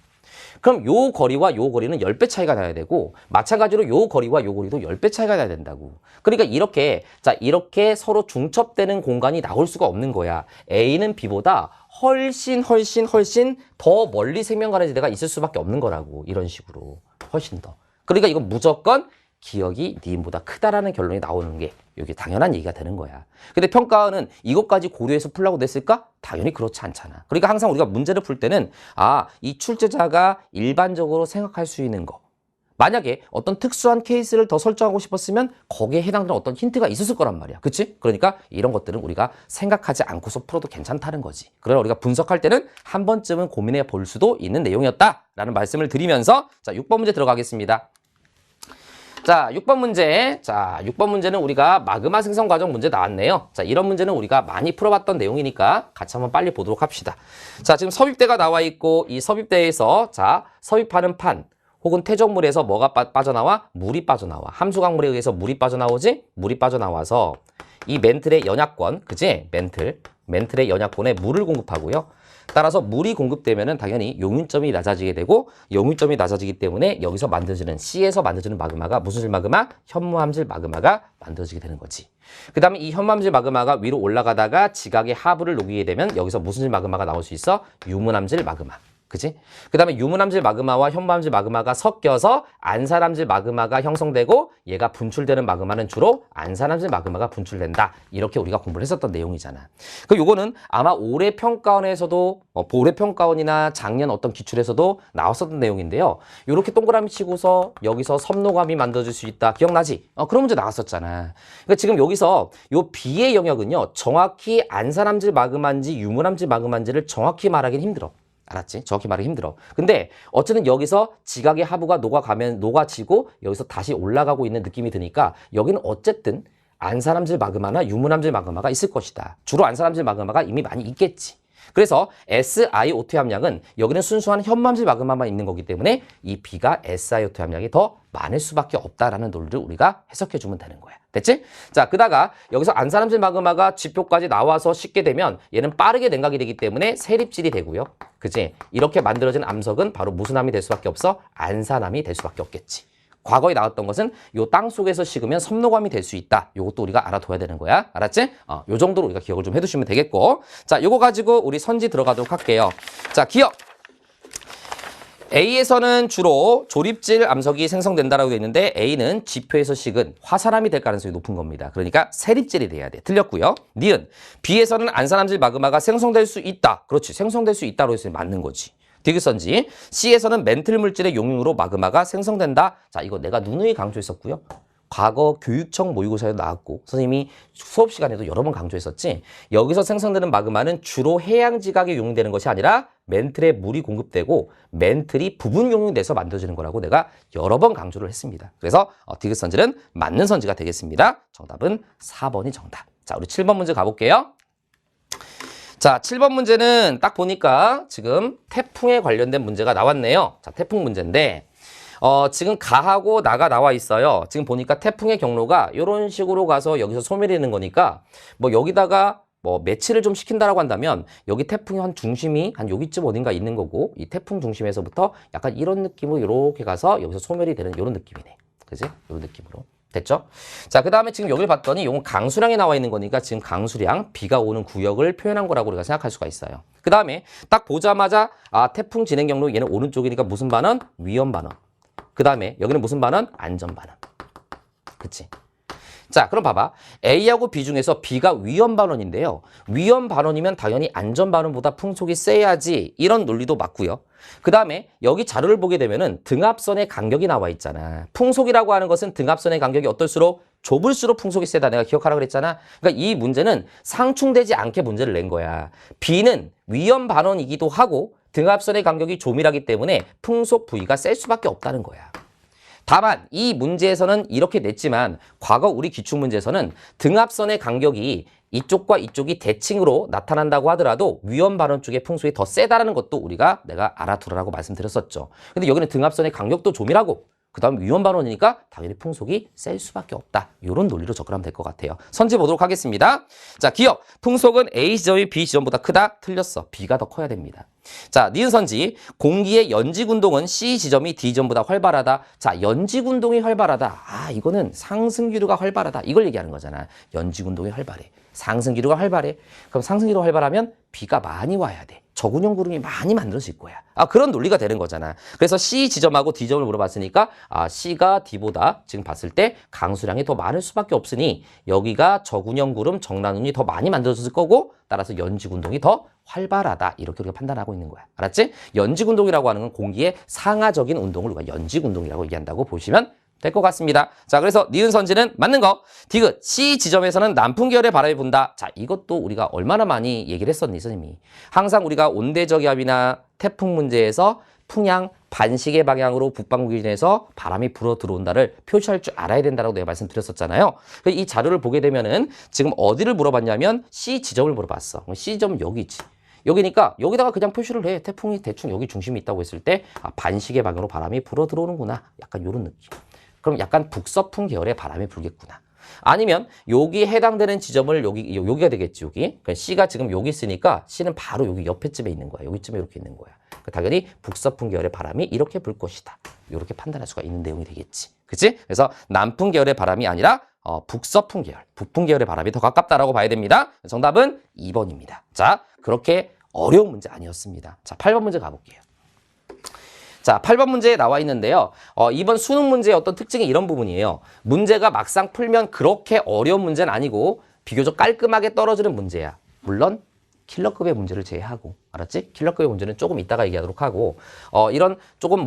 그럼 요 거리와 요 거리는 10배 차이가 나야 되고 마찬가지로 요 거리와 요 거리도 10배 차이가 나야 된다고. 그러니까 이렇게 서로 중첩되는 공간이 나올 수가 없는 거야. A는 B보다 훨씬 더 멀리 생명 가는 지대가 있을 수밖에 없는 거라고. 이런 식으로 훨씬 더. 그러니까 이건 무조건 기억이 니은보다 크다라는 결론이 나오는 게 이게 당연한 얘기가 되는 거야. 근데 평가원은 이것까지 고려해서 풀라고 냈을까? 당연히 그렇지 않잖아. 그러니까 항상 우리가 문제를 풀 때는 이 출제자가 일반적으로 생각할 수 있는 거. 만약에 어떤 특수한 케이스를 더 설정하고 싶었으면 거기에 해당되는 어떤 힌트가 있었을 거란 말이야. 그치? 그러니까 이런 것들은 우리가 생각하지 않고서 풀어도 괜찮다는 거지. 그러나 우리가 분석할 때는 한 번쯤은 고민해 볼 수도 있는 내용이었다라는 말씀을 드리면서 자, 6번 문제 들어가겠습니다. 자, 6번 문제. 자, 6번 문제는 우리가 마그마 생성 과정 문제 나왔네요. 자, 이런 문제는 우리가 많이 풀어봤던 내용이니까 같이 한번 빨리 보도록 합시다. 자, 지금 섭입대가 나와 있고 이 섭입대에서 자, 섭입하는 판 혹은 퇴적물에서 뭐가 빠져나와? 물이 빠져나와. 함수광물에 의해서 물이 빠져나오지? 물이 빠져나와서 이 멘틀의 연약권, 그지? 멘틀의 연약권에 물을 공급하고요. 따라서 물이 공급되면은 당연히 용윤점이 낮아지게 되고 용윤점이 낮아지기 때문에 여기서 만들어지는 C에서 만들어지는 마그마가 무슨 질 마그마? 현무암질 마그마가 만들어지게 되는 거지. 그 다음에 이 현무암질 마그마가 위로 올라가다가 지각의 하부를 녹이게 되면 여기서 무슨 질 마그마가 나올 수 있어? 유문암질 마그마. 그치? 그 다음에 유문암질 마그마와 현무암질 마그마가 섞여서 안산암질 마그마가 형성되고 얘가 분출되는 마그마는 주로 안산암질 마그마가 분출된다. 이렇게 우리가 공부를 했었던 내용이잖아. 그 요거는 아마 올해 평가원에서도 올해 평가원이나 작년 어떤 기출에서도 나왔었던 내용인데요. 요렇게 동그라미 치고서 여기서 섭노감이 만들어질 수 있다. 기억나지? 그런 문제 나왔었잖아. 그러니까 지금 여기서 요 B의 영역은요. 정확히 안산암질 마그마인지 유문암질 마그마인지를 정확히 말하기는 힘들어. 알았지? 정확히 말하기 힘들어. 근데 어쨌든 여기서 지각의 하부가 녹아지고 여기서 다시 올라가고 있는 느낌이 드니까 여기는 어쨌든 안산암질 마그마나 유문암질 마그마가 있을 것이다. 주로 안산암질 마그마가 이미 많이 있겠지. 그래서 SiO2 함량은 여기는 순수한 현무암질 마그마만 있는 거기 때문에 이 B가 SiO2 함량이 더 많을 수밖에 없다라는 논리를 우리가 해석해 주면 되는 거야. 됐지? 자, 그다가 여기서 안산암질 마그마가 지표까지 나와서 씻게 되면 얘는 빠르게 냉각이 되기 때문에 세립질이 되고요. 그치? 이렇게 만들어진 암석은 바로 무슨 암이 될 수밖에 없어? 안산암이 될 수밖에 없겠지. 과거에 나왔던 것은 요 땅 속에서 식으면 섭노감이 될 수 있다. 요것도 우리가 알아둬야 되는 거야. 알았지? 요 정도로 우리가 기억을 좀 해두시면 되겠고. 자, 요거 가지고 우리 선지 들어가도록 할게요. 자, 기억. A에서는 주로 조립질 암석이 생성된다라고 되어 있는데 A는 지표에서 식은 화산암이 될 가능성이 높은 겁니다. 그러니까 세립질이 돼야 돼. 틀렸고요. 니은 B에서는 안산암질 마그마가 생성될 수 있다. 그렇지. 생성될 수 있다로 해서 맞는 거지. 디귿선지. C에서는 멘틀 물질의 용융으로 마그마가 생성된다. 자, 이거 내가 누누이 강조했었고요. 과거 교육청 모의고사에도 나왔고 선생님이 수업 시간에도 여러 번 강조했었지. 여기서 생성되는 마그마는 주로 해양 지각에 용융되는 것이 아니라 멘틀에 물이 공급되고 멘틀이 부분 용융돼서 만들어지는 거라고 내가 여러 번 강조를 했습니다. 그래서 디귿선지는 맞는 선지가 되겠습니다. 정답은 4번이 정답. 자, 우리 7번 문제 가볼게요. 자, 7번 문제는 딱 보니까 지금 태풍에 관련된 문제가 나왔네요. 자, 태풍 문제인데 지금 가하고 나가 나와 있어요. 지금 보니까 태풍의 경로가 이런 식으로 가서 여기서 소멸되는 거니까 뭐 여기다가 뭐 매치를 좀 시킨다라고 한다면 여기 태풍이 한 중심이 한 여기쯤 어딘가 있는 거고 이 태풍 중심에서부터 약간 이런 느낌으로 이렇게 가서 여기서 소멸이 되는 이런 느낌이네. 그지? 이런 느낌으로. 됐죠? 자, 그 다음에 지금 여기를 봤더니 이건 강수량이 나와 있는 거니까 지금 강수량, 비가 오는 구역을 표현한 거라고 우리가 생각할 수가 있어요. 그 다음에 딱 보자마자 태풍 진행 경로 얘는 오른쪽이니까 무슨 반원? 위험 반원. 그 다음에 여기는 무슨 반원? 안전 반원. 그치? 자, 그럼 봐봐. A하고 B 중에서 B가 위험 반원인데요. 위험 반원이면 당연히 안전 반원보다 풍속이 세야지. 이런 논리도 맞고요. 그 다음에 여기 자료를 보게 되면은 등압선의 간격이 나와 있잖아. 풍속이라고 하는 것은 등압선의 간격이 어떨수록 좁을수록 풍속이 세다. 내가 기억하라 그랬잖아. 그러니까 이 문제는 상충되지 않게 문제를 낸 거야. B는 위험 반원이기도 하고 등압선의 간격이 조밀하기 때문에 풍속 부위가 셀 수밖에 없다는 거야. 다만 이 문제에서는 이렇게 냈지만 과거 우리 기출문제에서는 등압선의 간격이 이쪽과 이쪽이 대칭으로 나타난다고 하더라도 위험 반원 쪽의 풍속이 더 세다라는 것도 내가 알아두라고 말씀드렸었죠. 근데 여기는 등압선의 간격도 조밀하고 그 다음 위험 반원이니까 당연히 풍속이 셀 수밖에 없다. 이런 논리로 접근하면 될 것 같아요. 선지 보도록 하겠습니다. 자, 기억. 풍속은 A 지점이 B 지점보다 크다? 틀렸어. B가 더 커야 됩니다. 자, 니은 선지. 공기의 연직 운동은 C 지점이 D 지점보다 활발하다. 자, 연직 운동이 활발하다. 이거는 상승 기류가 활발하다. 이걸 얘기하는 거잖아. 연직 운동이 활발해. 상승 기류가 활발해. 그럼 상승 기류가 활발하면 비가 많이 와야 돼. 저군형 구름이 많이 만들어질 거야. 그런 논리가 되는 거잖아. 그래서 C 지점하고 D 지점을 물어봤으니까 C가 D보다 지금 봤을 때 강수량이 더 많을 수밖에 없으니 여기가 저군형 구름, 정난운이 더 많이 만들어졌을 거고 따라서 연직 운동이 더 활발하다. 이렇게 우리가 판단하고 있는 거야. 알았지? 연직 운동이라고 하는 건 공기의 상하적인 운동을 우리가 연직 운동이라고 얘기한다고 보시면 될 것 같습니다. 자, 그래서 니은 선지는 맞는 거. 디귿, C 지점에서는 남풍 계열의 바람이 분다. 자, 이것도 우리가 얼마나 많이 얘기를 했었니, 선생님이. 항상 우리가 온대저기압이나 태풍 문제에서 풍향 반시계 방향으로 북방구 기준에서 바람이 불어 들어온다를 표시할 줄 알아야 된다고 내가 말씀드렸었잖아요. 이 자료를 보게 되면은 지금 어디를 물어봤냐면 C 지점을 물어봤어. C 지점은 여기 있지. 여기니까 여기다가 그냥 표시를 해. 태풍이 대충 여기 중심이 있다고 했을 때 반시계 방향으로 바람이 불어 들어오는구나. 약간 이런 느낌. 그럼 약간 북서풍 계열의 바람이 불겠구나. 아니면 여기에 해당되는 지점을 여기가 되겠지, 여기. 그러니까 C가 지금 여기 있으니까 C는 바로 여기 옆에쯤에 있는 거야. 여기쯤에 이렇게 있는 거야. 그러니까 당연히 북서풍 계열의 바람이 이렇게 불 것이다. 이렇게 판단할 수가 있는 내용이 되겠지. 그치? 그래서 남풍 계열의 바람이 아니라 북서풍 계열, 북풍 계열의 바람이 더 가깝다라고 봐야 됩니다. 정답은 2번입니다. 자, 그렇게 어려운 문제 아니었습니다. 자, 8번 문제 가볼게요. 자, 8번 문제에 나와 있는데요. 이번 수능 문제의 어떤 특징이 이런 부분이에요. 문제가 막상 풀면 그렇게 어려운 문제는 아니고 비교적 깔끔하게 떨어지는 문제야. 물론 킬러급의 문제를 제외하고. 알았지? 킬러급의 문제는 조금 이따가 얘기하도록 하고 이런 조금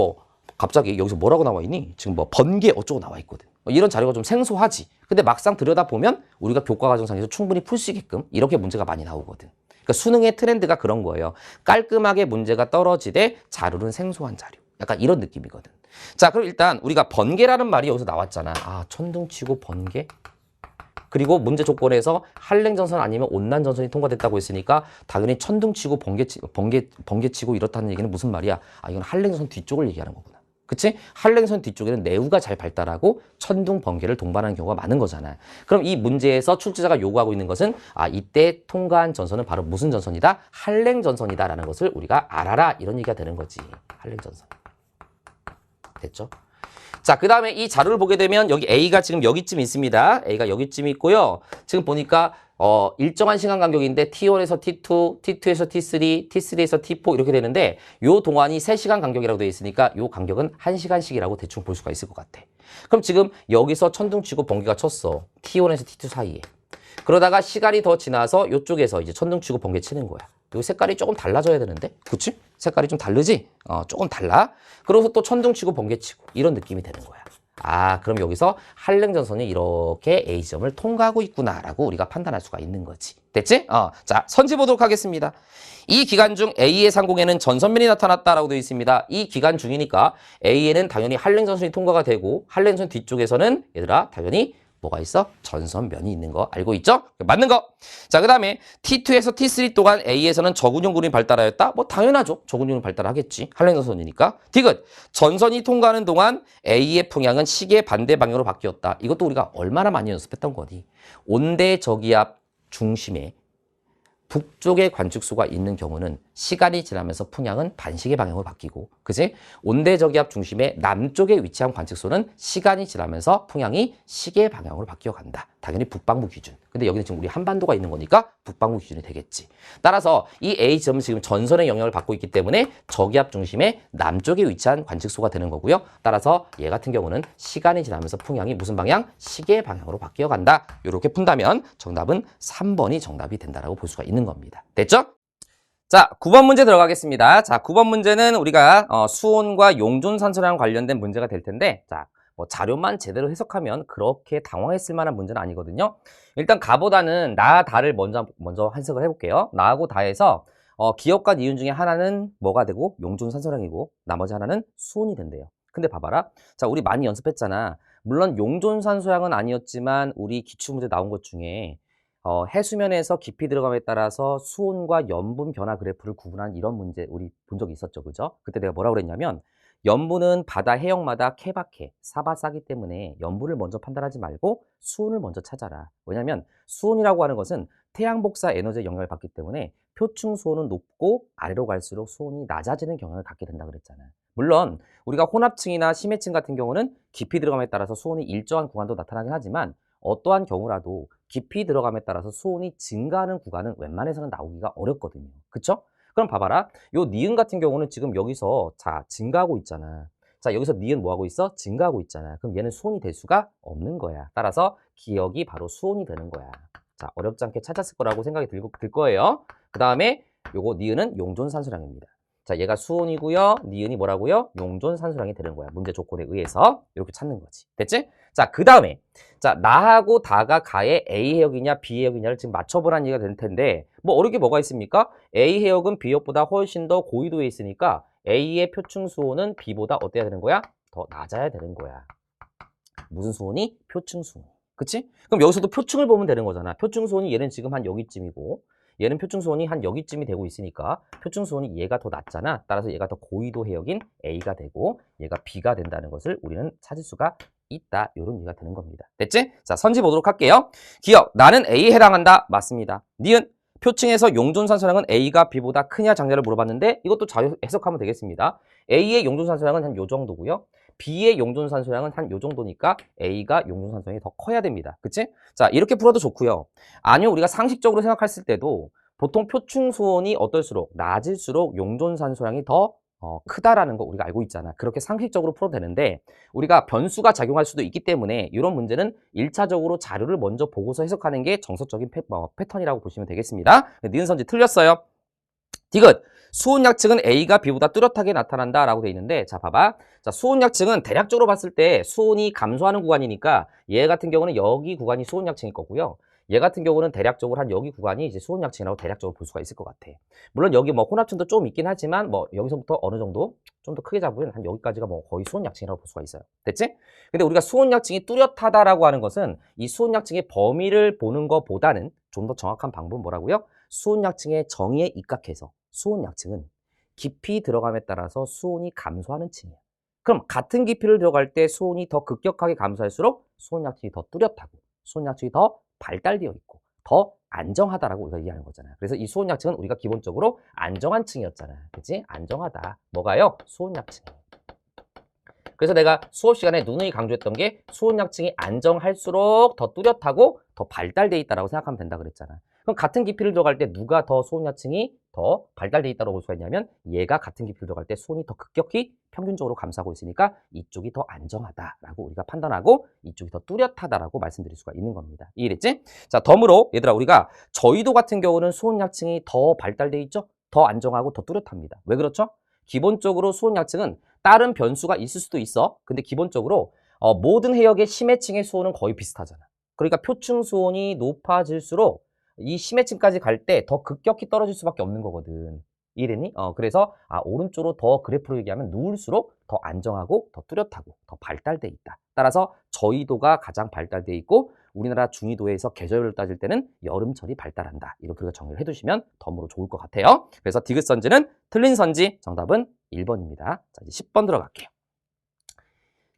갑자기 여기서 뭐라고 나와 있니? 지금 번개 어쩌고 나와 있거든. 이런 자료가 좀 생소하지. 근데 막상 들여다보면 우리가 교과 과정상에서 충분히 풀 수 있게끔 이렇게 문제가 많이 나오거든. 그러니까 수능의 트렌드가 그런 거예요. 깔끔하게 문제가 떨어지되 자료는 생소한 자료. 약간 이런 느낌이거든. 자, 그럼 일단 우리가 번개라는 말이 여기서 나왔잖아. 천둥치고 번개. 그리고 문제 조건에서 한랭전선 아니면 온난전선이 통과됐다고 했으니까 당연히 천둥치고 번개치고 이렇다는 얘기는 무슨 말이야? 이건 한랭전선 뒤쪽을 얘기하는 거구나. 그치? 한랭선 뒤쪽에는 내우가 잘 발달하고 천둥, 번개를 동반하는 경우가 많은 거잖아. 그럼 이 문제에서 출제자가 요구하고 있는 것은 이때 통과한 전선은 바로 무슨 전선이다? 한랭전선이다라는 것을 우리가 알아라. 이런 얘기가 되는 거지. 한랭전선. 됐죠? 자, 그 다음에 이 자료를 보게 되면 여기 A가 지금 여기쯤 있습니다. A가 여기쯤 있고요. 지금 보니까 일정한 시간 간격인데 T1에서 T2, T2에서 T3, T3에서 T4 이렇게 되는데 요 동안이 3시간 간격이라고 되어 있으니까 요 간격은 1시간씩이라고 대충 볼 수가 있을 것 같아. 그럼 지금 여기서 천둥치고 번개가 쳤어. T1에서 T2 사이에. 그러다가 시간이 더 지나서 이쪽에서 이제 천둥치고 번개 치는 거야. 요 색깔이 조금 달라져야 되는데, 그치? 색깔이 좀 다르지? 조금 달라. 그래서 또 천둥치고 번개치고 이런 느낌이 되는 거야. 그럼 여기서 한랭전선이 이렇게 A점을 통과하고 있구나라고 우리가 판단할 수가 있는 거지. 됐지? 자, 선지 보도록 하겠습니다. 이 기간 중 A의 상공에는 전선면이 나타났다라고 되어 있습니다. 이 기간 중이니까 A에는 당연히 한랭전선이 통과가 되고 한랭전 뒤쪽에서는 얘들아 당연히 뭐가 있어? 전선면이 있는 거 알고 있죠? 맞는 거. 자, 그 다음에 T2에서 T3 동안 A에서는 저군용 구름이 발달하였다? 당연하죠. 저군용이 발달하겠지. 한랭전선이니까. 디귿. 전선이 통과하는 동안 A의 풍향은 시계 반대 방향으로 바뀌었다. 이것도 우리가 얼마나 많이 연습했던 거니. 온대 저기압 중심에 북쪽에 관측소가 있는 경우는 시간이 지나면서 풍향은 반시계 방향으로 바뀌고, 그지? 온대저기압 중심의 남쪽에 위치한 관측소는 시간이 지나면서 풍향이 시계 방향으로 바뀌어 간다. 당연히 북방부 기준. 근데 여기는 지금 우리 한반도가 있는 거니까 북방부 기준이 되겠지. 따라서 이 A점은 지금 전선의 영향을 받고 있기 때문에 저기압 중심의 남쪽에 위치한 관측소가 되는 거고요. 따라서 얘 같은 경우는 시간이 지나면서 풍향이 무슨 방향? 시계 방향으로 바뀌어 간다. 이렇게 푼다면 정답은 3번이 정답이 된다라고 볼 수가 있는 겁니다. 됐죠? 자, 9번 문제 들어가겠습니다. 자, 9번 문제는 우리가 수온과 용존산소랑 관련된 문제가 될 텐데, 자, 자료만 제대로 해석하면 그렇게 당황했을 만한 문제는 아니거든요. 일단 가보다는 나, 다를 먼저 해석을 해볼게요. 나하고 다에서 기억과 니은 중에 하나는 뭐가 되고 용존산소량이고 나머지 하나는 수온이 된대요. 근데 봐봐라. 자, 우리 많이 연습했잖아. 물론 용존산소량은 아니었지만 우리 기출문제 나온 것 중에 해수면에서 깊이 들어감에 따라서 수온과 염분 변화 그래프를 구분한 이런 문제 우리 본 적이 있었죠. 그죠? 그때 내가 뭐라고 그랬냐면 염분은 바다 해역마다 케바케, 사바사기 때문에 염분을 먼저 판단하지 말고 수온을 먼저 찾아라. 왜냐면 수온이라고 하는 것은 태양 복사 에너지의 영향을 받기 때문에 표층 수온은 높고 아래로 갈수록 수온이 낮아지는 경향을 갖게 된다 그랬잖아. 물론 우리가 혼합층이나 심해층 같은 경우는 깊이 들어감에 따라서 수온이 일정한 구간도 나타나긴 하지만 어떠한 경우라도 깊이 들어감에 따라서 수온이 증가하는 구간은 웬만해서는 나오기가 어렵거든요. 그쵸? 그럼 봐봐라. 요 니은 같은 경우는 지금 여기서 자 증가하고 있잖아. 자 여기서 니은 뭐 하고 있어? 증가하고 있잖아. 그럼 얘는 수온이 될 수가 없는 거야. 따라서 기억이 바로 수온이 되는 거야. 자 어렵지 않게 찾았을 거라고 생각이 들 거예요. 그 다음에 요거 니은은 용존산소량입니다. 자 얘가 수온이고요. 니은이 뭐라고요? 용존산소량이 되는 거야. 문제 조건에 의해서 이렇게 찾는 거지. 됐지? 자 그 다음에 자 나하고 다가 가의 A 해역이냐 B 해역이냐를 지금 맞춰보라는 얘기가 될 텐데 뭐 어렵게 뭐가 있습니까? A 해역은 B 해역보다 훨씬 더 고緯도에 있으니까 A의 표층 수온은 B보다 어때야 되는 거야? 더 낮아야 되는 거야. 무슨 수온이? 표층 수온. 그치? 그럼 여기서도 표층을 보면 되는 거잖아. 표층 수온이 얘는 지금 한 여기쯤이고 얘는 표층 수온이 한 여기쯤이 되고 있으니까 표층 수온이 얘가 더 낮잖아. 따라서 얘가 더 고緯도 해역인 A가 되고 얘가 B가 된다는 것을 우리는 찾을 수가 있다. 이런 얘기가 되는 겁니다. 됐지? 자, 선지 보도록 할게요. 기억, 나는 A에 해당한다. 맞습니다. 니은, 표층에서 용존산소량은 A가 B보다 크냐 작냐를 물어봤는데 이것도 자유 해석하면 되겠습니다. A의 용존산소량은 한 요 정도고요. B의 용존산소량은 한 요 정도니까 A가 용존산소량이 더 커야 됩니다. 그치? 자, 이렇게 풀어도 좋고요. 아니요, 우리가 상식적으로 생각했을 때도 보통 표층 수온이 어떨수록 낮을수록 용존산소량이 더 크다라는 거 우리가 알고 있잖아. 그렇게 상식적으로 풀어도 되는데 우리가 변수가 작용할 수도 있기 때문에 이런 문제는 1차적으로 자료를 먼저 보고서 해석하는 게 정석적인 패턴이라고 보시면 되겠습니다. 니은 선지 틀렸어요. 디귿. 수온 약층은 A가 B보다 뚜렷하게 나타난다 라고 돼 있는데 자 봐봐. 자 수온 약층은 대략적으로 봤을 때 수온이 감소하는 구간이니까 얘 같은 경우는 여기 구간이 수온 약층일 거고요. 얘 같은 경우는 대략적으로 한 여기 구간이 이제 수온 약층이라고 대략적으로 볼 수가 있을 것 같아. 물론 여기 뭐 혼합층도 좀 있긴 하지만 뭐 여기서부터 어느 정도 좀 더 크게 잡으면 한 여기까지가 뭐 거의 수온 약층이라고 볼 수가 있어요. 됐지? 근데 우리가 수온 약층이 뚜렷하다라고 하는 것은 이 수온 약층의 범위를 보는 것보다는 좀 더 정확한 방법은 뭐라고요? 수온 약층의 정의에 입각해서 수온 약층은 깊이 들어감에 따라서 수온이 감소하는 층이야. 그럼 같은 깊이를 들어갈 때 수온이 더 급격하게 감소할수록 수온 약층이 더 뚜렷하고 수온 약층이 더 발달되어 있고 더 안정하다라고 우리가 얘기하는 거잖아요. 그래서 이 수온 약층은 우리가 기본적으로 안정한 층이었잖아. 그치? 안정하다. 뭐가요? 수온 약층. 그래서 내가 수업 시간에 누누이 강조했던 게 수온 약층이 안정할수록 더 뚜렷하고 더 발달돼 있다라고 생각하면 된다 그랬잖아. 그럼 같은 깊이를 들어갈 때 누가 더 수온 약층이 더 발달돼 있다고 볼 수가 있냐면 얘가 같은 깊이를 들어갈 때 수온이 더 급격히 평균적으로 감소하고 있으니까 이쪽이 더 안정하다라고 우리가 판단하고 이쪽이 더 뚜렷하다라고 말씀드릴 수가 있는 겁니다. 이해됐지? 자, 덤으로 얘들아 우리가 저희도 같은 경우는 수온 약층이 더 발달돼 있죠? 더 안정하고 더 뚜렷합니다. 왜 그렇죠? 기본적으로 수온 약층은 다른 변수가 있을 수도 있어. 근데 기본적으로 모든 해역의 심해층의 수온은 거의 비슷하잖아. 그러니까 표층 수온이 높아질수록 이 심해층까지 갈 때 더 급격히 떨어질 수밖에 없는 거거든. 이해됐니? 그래서 오른쪽으로 더 그래프로 얘기하면 누울수록 더 안정하고 더 뚜렷하고 더 발달돼 있다. 따라서 저緯도가 가장 발달돼 있고 우리나라 중위도에서 계절을 따질 때는 여름철이 발달한다. 이렇게 우리가 정리를 해두시면 덤으로 좋을 것 같아요. 그래서 디귿 선지는 틀린 선지, 정답은 1번입니다. 자, 이제 10번 들어갈게요.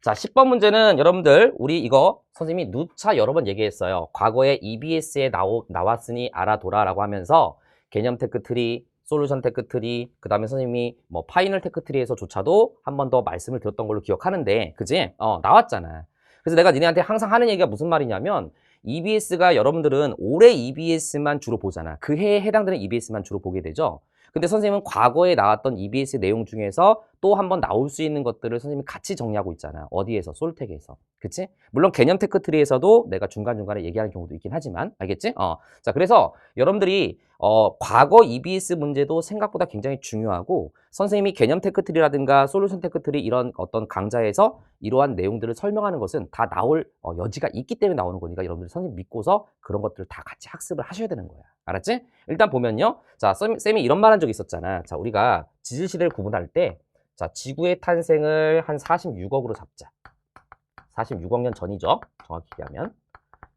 자, 10번 문제는 여러분들 우리 이거 선생님이 누차 여러 번 얘기했어요. 과거에 EBS에 나왔으니 알아둬라 라고 하면서 개념 테크 트리, 솔루션 테크 트리, 그 다음에 선생님이 뭐 파이널 테크 트리에서조차도 한 번 더 말씀을 드렸던 걸로 기억하는데, 그지? 나왔잖아. 그래서 내가 니네한테 항상 하는 얘기가 무슨 말이냐면, EBS가 여러분들은 올해 EBS만 주로 보잖아. 그 해에 해당되는 EBS만 주로 보게 되죠. 근데 선생님은 과거에 나왔던 EBS 내용 중에서 또 한 번 나올 수 있는 것들을 선생님이 같이 정리하고 있잖아. 어디에서? 솔텍에서. 그치? 물론 개념 테크 트리에서도 내가 중간중간에 얘기하는 경우도 있긴 하지만, 알겠지? 자, 그래서 여러분들이 과거 EBS 문제도 생각보다 굉장히 중요하고, 선생님이 개념 테크 트리라든가 솔루션 테크 트리 이런 어떤 강좌에서 이러한 내용들을 설명하는 것은 다 나올 여지가 있기 때문에 나오는 거니까 여러분들 선생님 믿고서 그런 것들을 다 같이 학습을 하셔야 되는 거야. 알았지? 일단 보면요. 자, 쌤이 이런 말 한 적 있었잖아. 자, 우리가 지질시대를 구분할 때, 자, 지구의 탄생을 한 46억으로 잡자. 46억 년 전이죠. 정확히 얘기하면.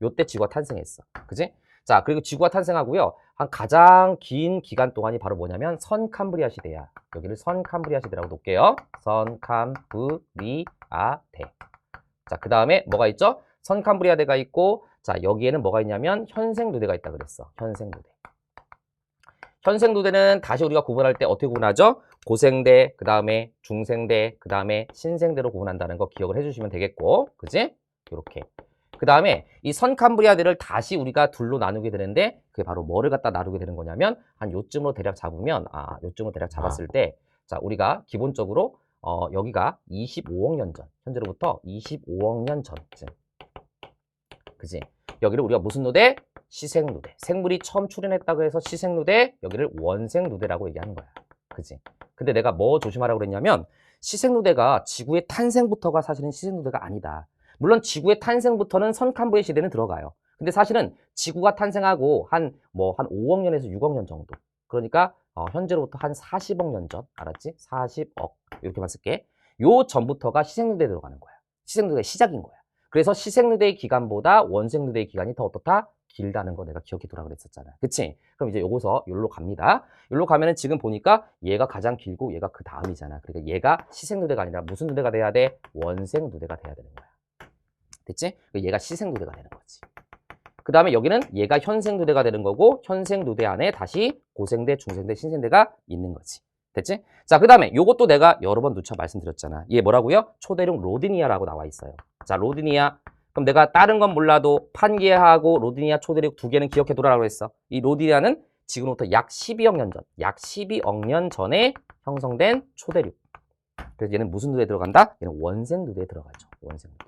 요때 지구가 탄생했어. 그지? 자, 그리고 지구가 탄생하고요. 한 가장 긴 기간 동안이 바로 뭐냐면 선캄브리아 시대야. 여기를 선캄브리아 시대라고 놓을게요. 선캄브리아대. 자, 그 다음에 뭐가 있죠? 선캄브리아대가 있고, 자, 여기에는 뭐가 있냐면 현생누대가 있다 그랬어. 현생누대. 현생누대는 다시 우리가 구분할 때 어떻게 구분하죠? 고생대, 그 다음에 중생대, 그 다음에 신생대로 구분한다는 거 기억을 해주시면 되겠고, 그지? 이렇게. 그 다음에 이 선캄브리아대를 다시 우리가 둘로 나누게 되는데, 그게 바로 뭐를 갖다 나누게 되는 거냐면, 한 요쯤으로 대략 잡으면, 요쯤으로 대략 잡았을 때, 자, 우리가 기본적으로, 여기가 25억 년 전, 현재로부터 25억 년 전쯤. 그지? 여기를 우리가 무슨 누대? 시생누대. 생물이 처음 출현했다고 해서 시생누대, 여기를 원생누대라고 얘기하는 거야. 그지? 근데 내가 뭐 조심하라고 그랬냐면, 시생누대가 지구의 탄생부터가 사실은 시생누대가 아니다. 물론 지구의 탄생부터는 선캄브리아 시대는 들어가요. 근데 사실은 지구가 탄생하고 한 5억 년에서 6억 년 정도. 그러니까 현재로부터 한 40억 년 전. 알았지? 40억. 이렇게만 쓸게. 요 전부터가 시생누대에 들어가는 거야. 시생누대의 시작인 거야. 그래서 시생누대의 기간보다 원생누대의 기간이 더 어떻다? 길다는 거 내가 기억해 두라 그랬었잖아. 그치? 그럼 이제 요거서 여기로 갑니다. 여기로 가면은 지금 보니까 얘가 가장 길고 얘가 그 다음이잖아. 그러니까 얘가 시생누대가 아니라 무슨 누대가 돼야 돼? 원생누대가 돼야 되는 거야. 됐지? 얘가 시생누대가 되는 거지. 그 다음에 여기는 얘가 현생누대가 되는 거고, 현생누대 안에 다시 고생대, 중생대, 신생대가 있는 거지. 됐지? 자, 그 다음에 요것도 내가 여러 번 누차 말씀드렸잖아. 얘 뭐라고요? 초대륙 로드니아라고 나와 있어요. 자, 로드니아. 그럼 내가 다른 건 몰라도 판게하고 로드니아 초대륙 두 개는 기억해 두라고 했어. 이 로드니아는 지금부터 약 12억 년 전, 약 12억 년 전에 형성된 초대륙. 그래서 얘는 무슨 누대에 들어간다? 얘는 원생누대에 들어가죠. 원생누대.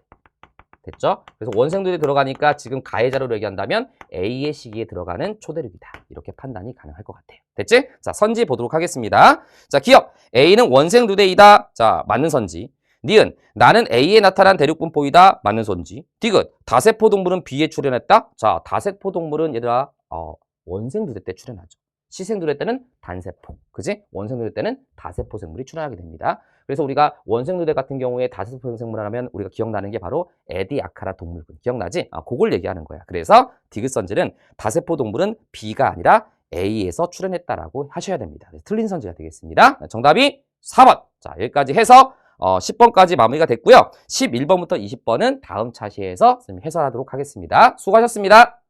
됐죠? 그래서 원생누대에 들어가니까 지금 가해자로 얘기한다면 A의 시기에 들어가는 초대륙이다. 이렇게 판단이 가능할 것 같아요. 됐지? 자, 선지 보도록 하겠습니다. 자, 기억. A는 원생누대이다. 자, 맞는 선지. 니은, 나는 A에 나타난 대륙분포이다. 맞는 선지. 디귿, 다세포 동물은 B에 출현했다. 자, 다세포 동물은 얘들아 원생누대 때 출현하죠. 시생누대 때는 단세포. 그지? 원생누대 때는 다세포 생물이 출현하게 됩니다. 그래서 우리가 원생누대 같은 경우에 다세포 생물을 하면 우리가 기억나는 게 바로 에디아카라 동물군. 기억나지? 그걸 얘기하는 거야. 그래서 디귿 선지는 다세포 동물은 B가 아니라 A에서 출현했다라고 하셔야 됩니다. 틀린 선지가 되겠습니다. 정답이 4번. 자, 여기까지 해서 10번까지 마무리가 됐고요. 11번부터 20번은 다음 차시에서 해설하도록 하겠습니다. 수고하셨습니다.